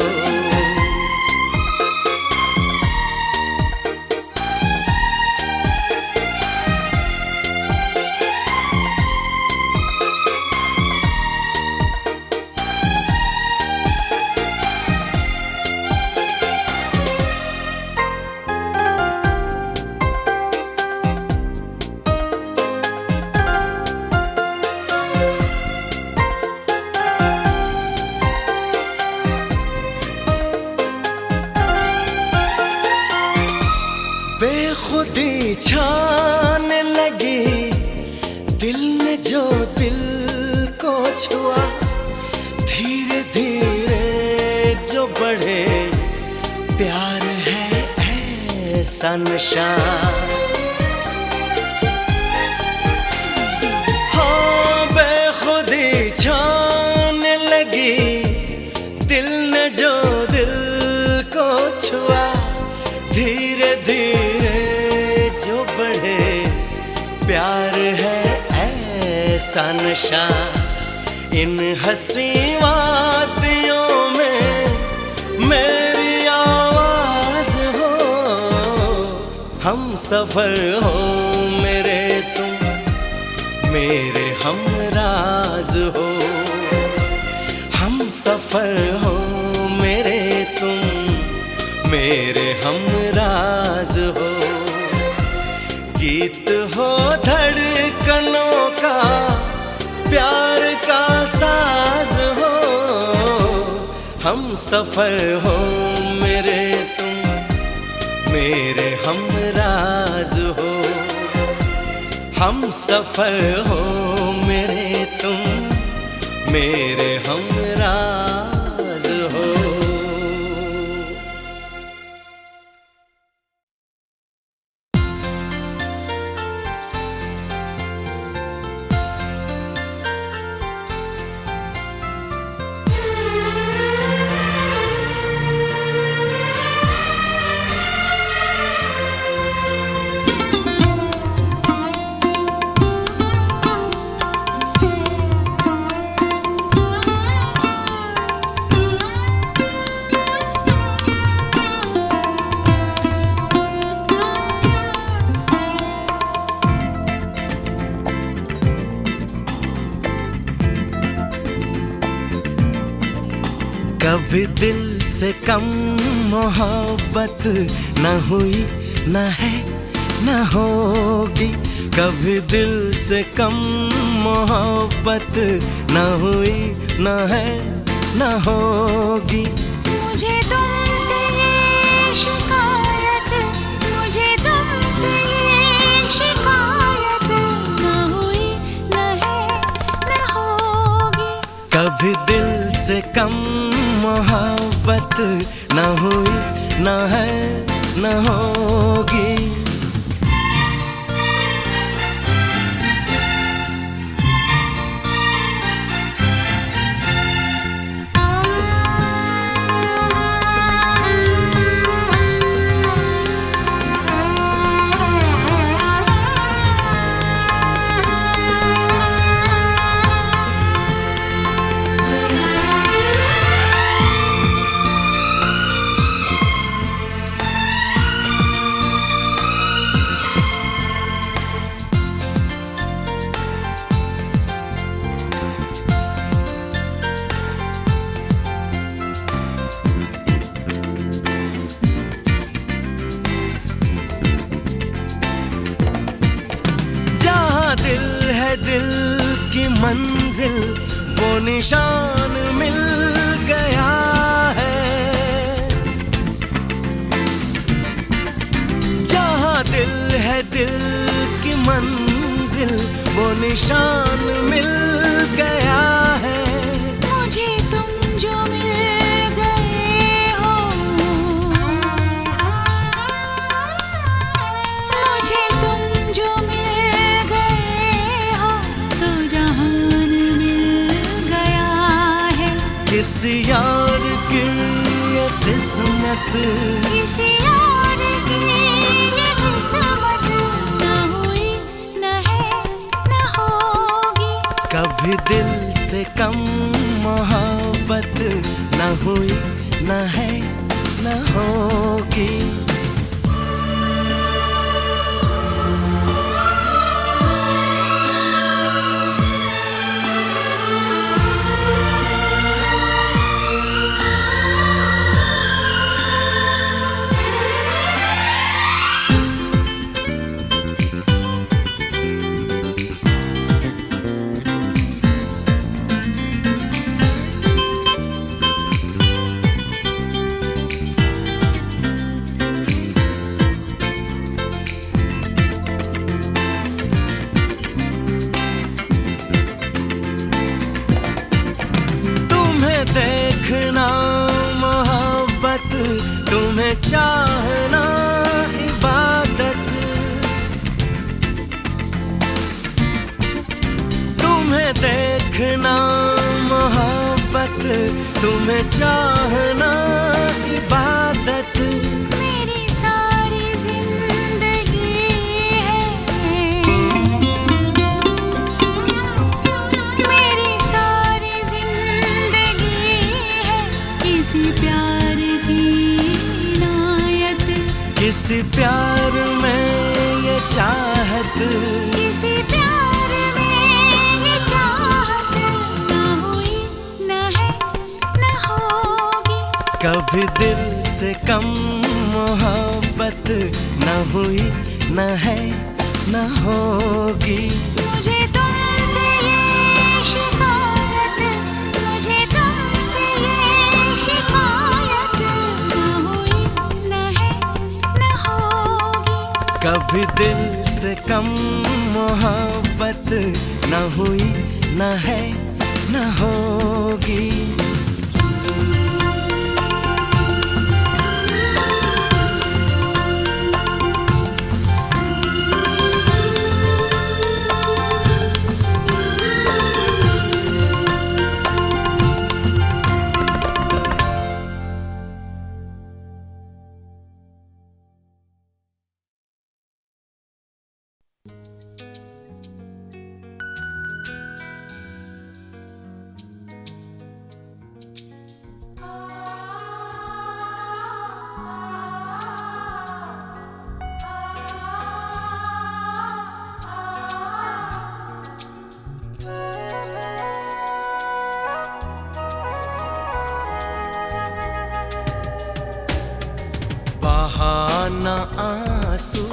दिल को छुआ, धीरे धीरे जो बढ़े, प्यार है ऐसा नशा। हो बेखुदी छाने लगी, दिल ने जो दिल को छुआ, धीरे धीरे जो बढ़े, प्यार है ऐसा नशा। इन हंसी वादियों में मेरी आवाज हो, हम सफर हो मेरे तुम, मेरे हमराज हो। हम सफर हो मेरे तुम, मेरे हमराज हो। गीत हो धड़कनों का, प्यार का साज हो। हम सफर हो मेरे तुम, मेरे हमराज हो। हम सफर हो मेरे तुम, मेरे हमराज हो। कभी दिल से कम मोहब्बत न हुई, न है, न होगी। कभी दिल से कम मोहब्बत न हुई, न है, न होगी। मुझे तुमसे ये शिकायत, मुझे तुमसे ये शिकायत, न हुई, न है, न होगी। कभी दिल से कम मोहब्बत न हुई, न है, न होगी। दिल की मंजिल वो निशान मिल गया है। जहाँ दिल है दिल की मंजिल वो निशान मिल गया है। मुझे तुम जो मिल गए हो, मुझे तुम जो मिल गए हो, तो जहान मिल गया है। किसी यार की ये किस्मत, किसी यार की ये किस्मत, न हुई, न है, न होगी। कभी दिल से कम मोहब्बत न हुई, न है, न होगी। तुम्हें चाहना इबादत, तुम्हें देखना मोहब्बत, तुम्हें चाहना इबादत। मेरी सारी जिंदगी है, मेरी सारी जिंदगी है किसी प्यार की इनायत, किसी प्यार में ये चाहत, किसी प्यार में ये चाहत ना हुई ना है ना होगी। कभी दिल से कम मोहब्बत न हुई न है न होगी। मुझे तुमसे ये शिकायत, मुझे तुमसे ये शिकायत ना हुई ना है ना होगी। कभी दिल से कम मोहब्बत न हुई न है न होगी। बहाना आंसू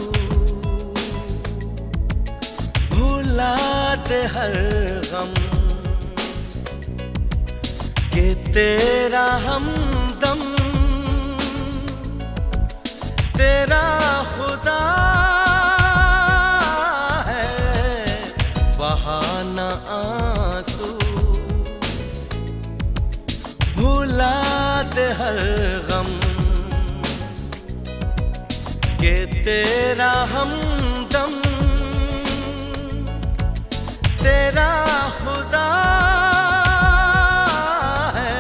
भुला दे हर गम, कि तेरा हमदम तेरा खुदा है। बहाना आंसू भुला दे हर गम, कि तेरा हमदम तेरा खुदा है।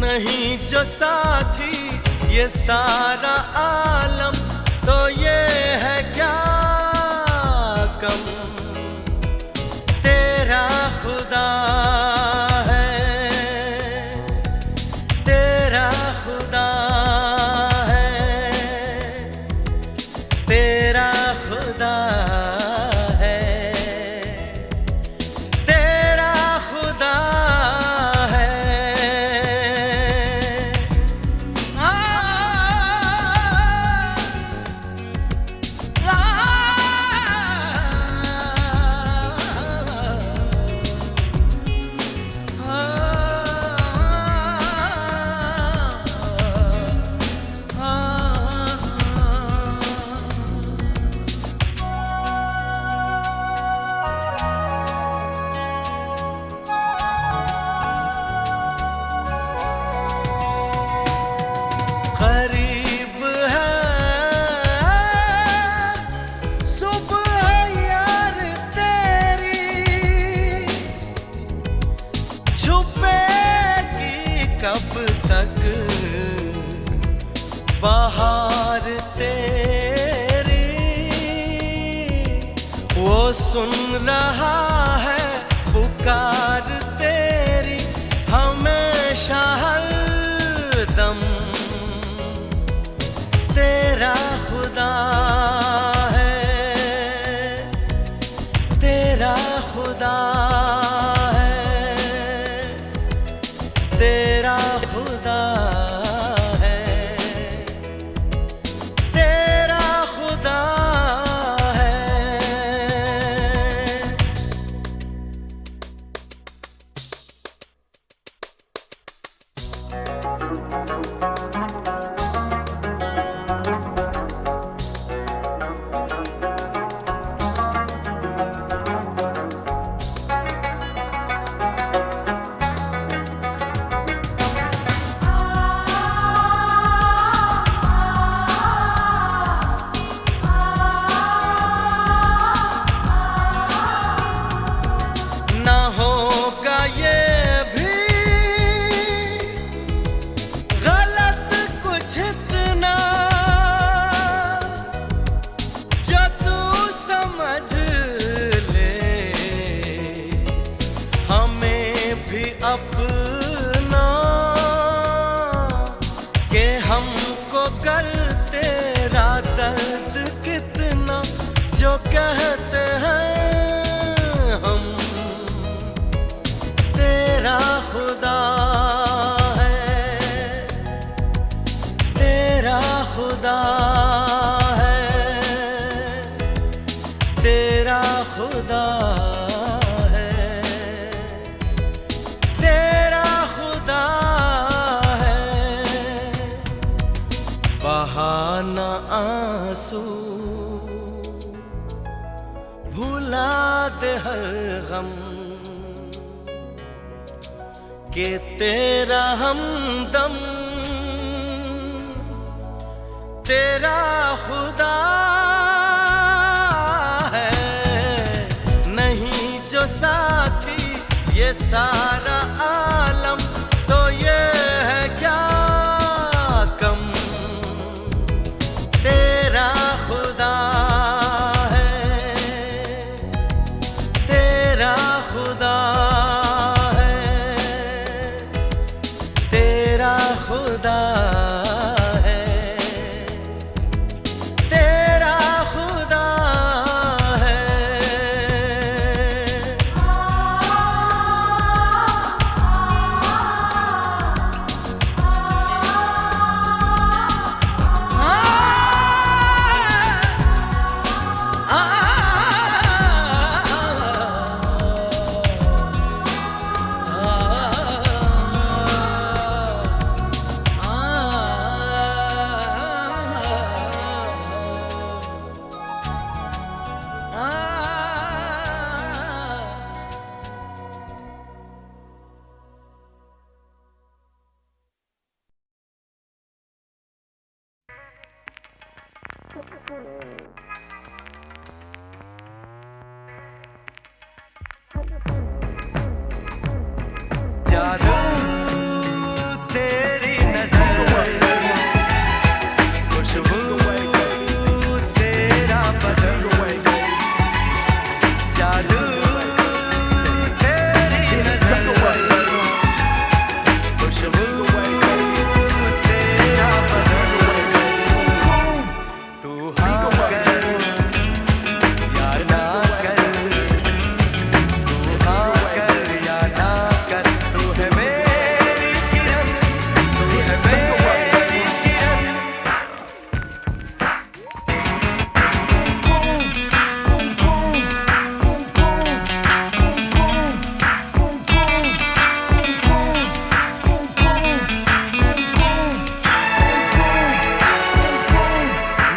नहीं जो साथी ये सारा आलम, तो ये है क्या कम, तेरा खुदा है, तेरा खुदा तेरा खुदा है, तेरा खुदा है। करीब है सुबह यार तेरी, छुपेगी कब तक बाहर तेरी। वो सुन रहा है पुकार तेरी हमेशा हरदम, तेरा खुदा है, तेरा खुदा है, तेरा खुदा है, तेरा खुदा है। अपना के हमको कर तेरा दर्द कितना जो कहते हैं हम तेरा खुदा है, तेरा खुदा है, तेरा खुदा है, तेरा खुदा है। बहाना आंसू भुला दे हर गम के तेरा हमदम तेरा खुदा है। नहीं जो साथी ये सारा आलम तो ये है क्या कम तेरा खुदा है, तेरा खुदा है, तेरा खुदा है, तेरा खुदा है। जादू तेरी नजर, खुशबू तेरा बदन, जादू तेरी नजर, खुशबू तेरा बदन। तू हाँ कर या ना कर, तू हाँ कर या ना कर, तू है मेरी किरण, तू है मेरी किरण।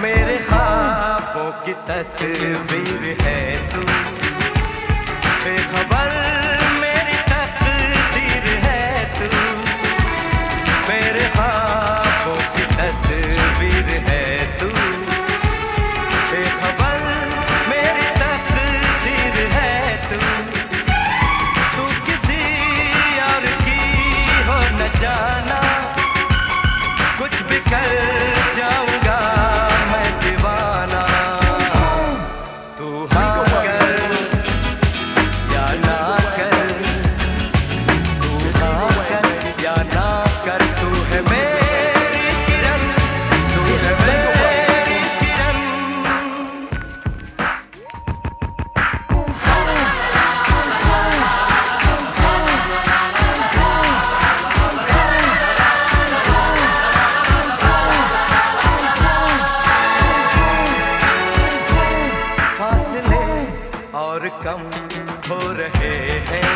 मेरे ख्वाबों की तस्वीर है तू, बेखबर मेरी तकदीर है तू, मेरे ख्वाबों की तस्वीर है तू, बेखबर मेरी तकदीर है तू। तू किसी और की हो न जाना, कुछ भी कर जाऊंगा मैं दीवाना। तू हाँ कर या ना कर, तू हाँ कर या ना कर, तू है मेरी किरण, तू है मेरी किरण। फासले और कम हो रहे हैं,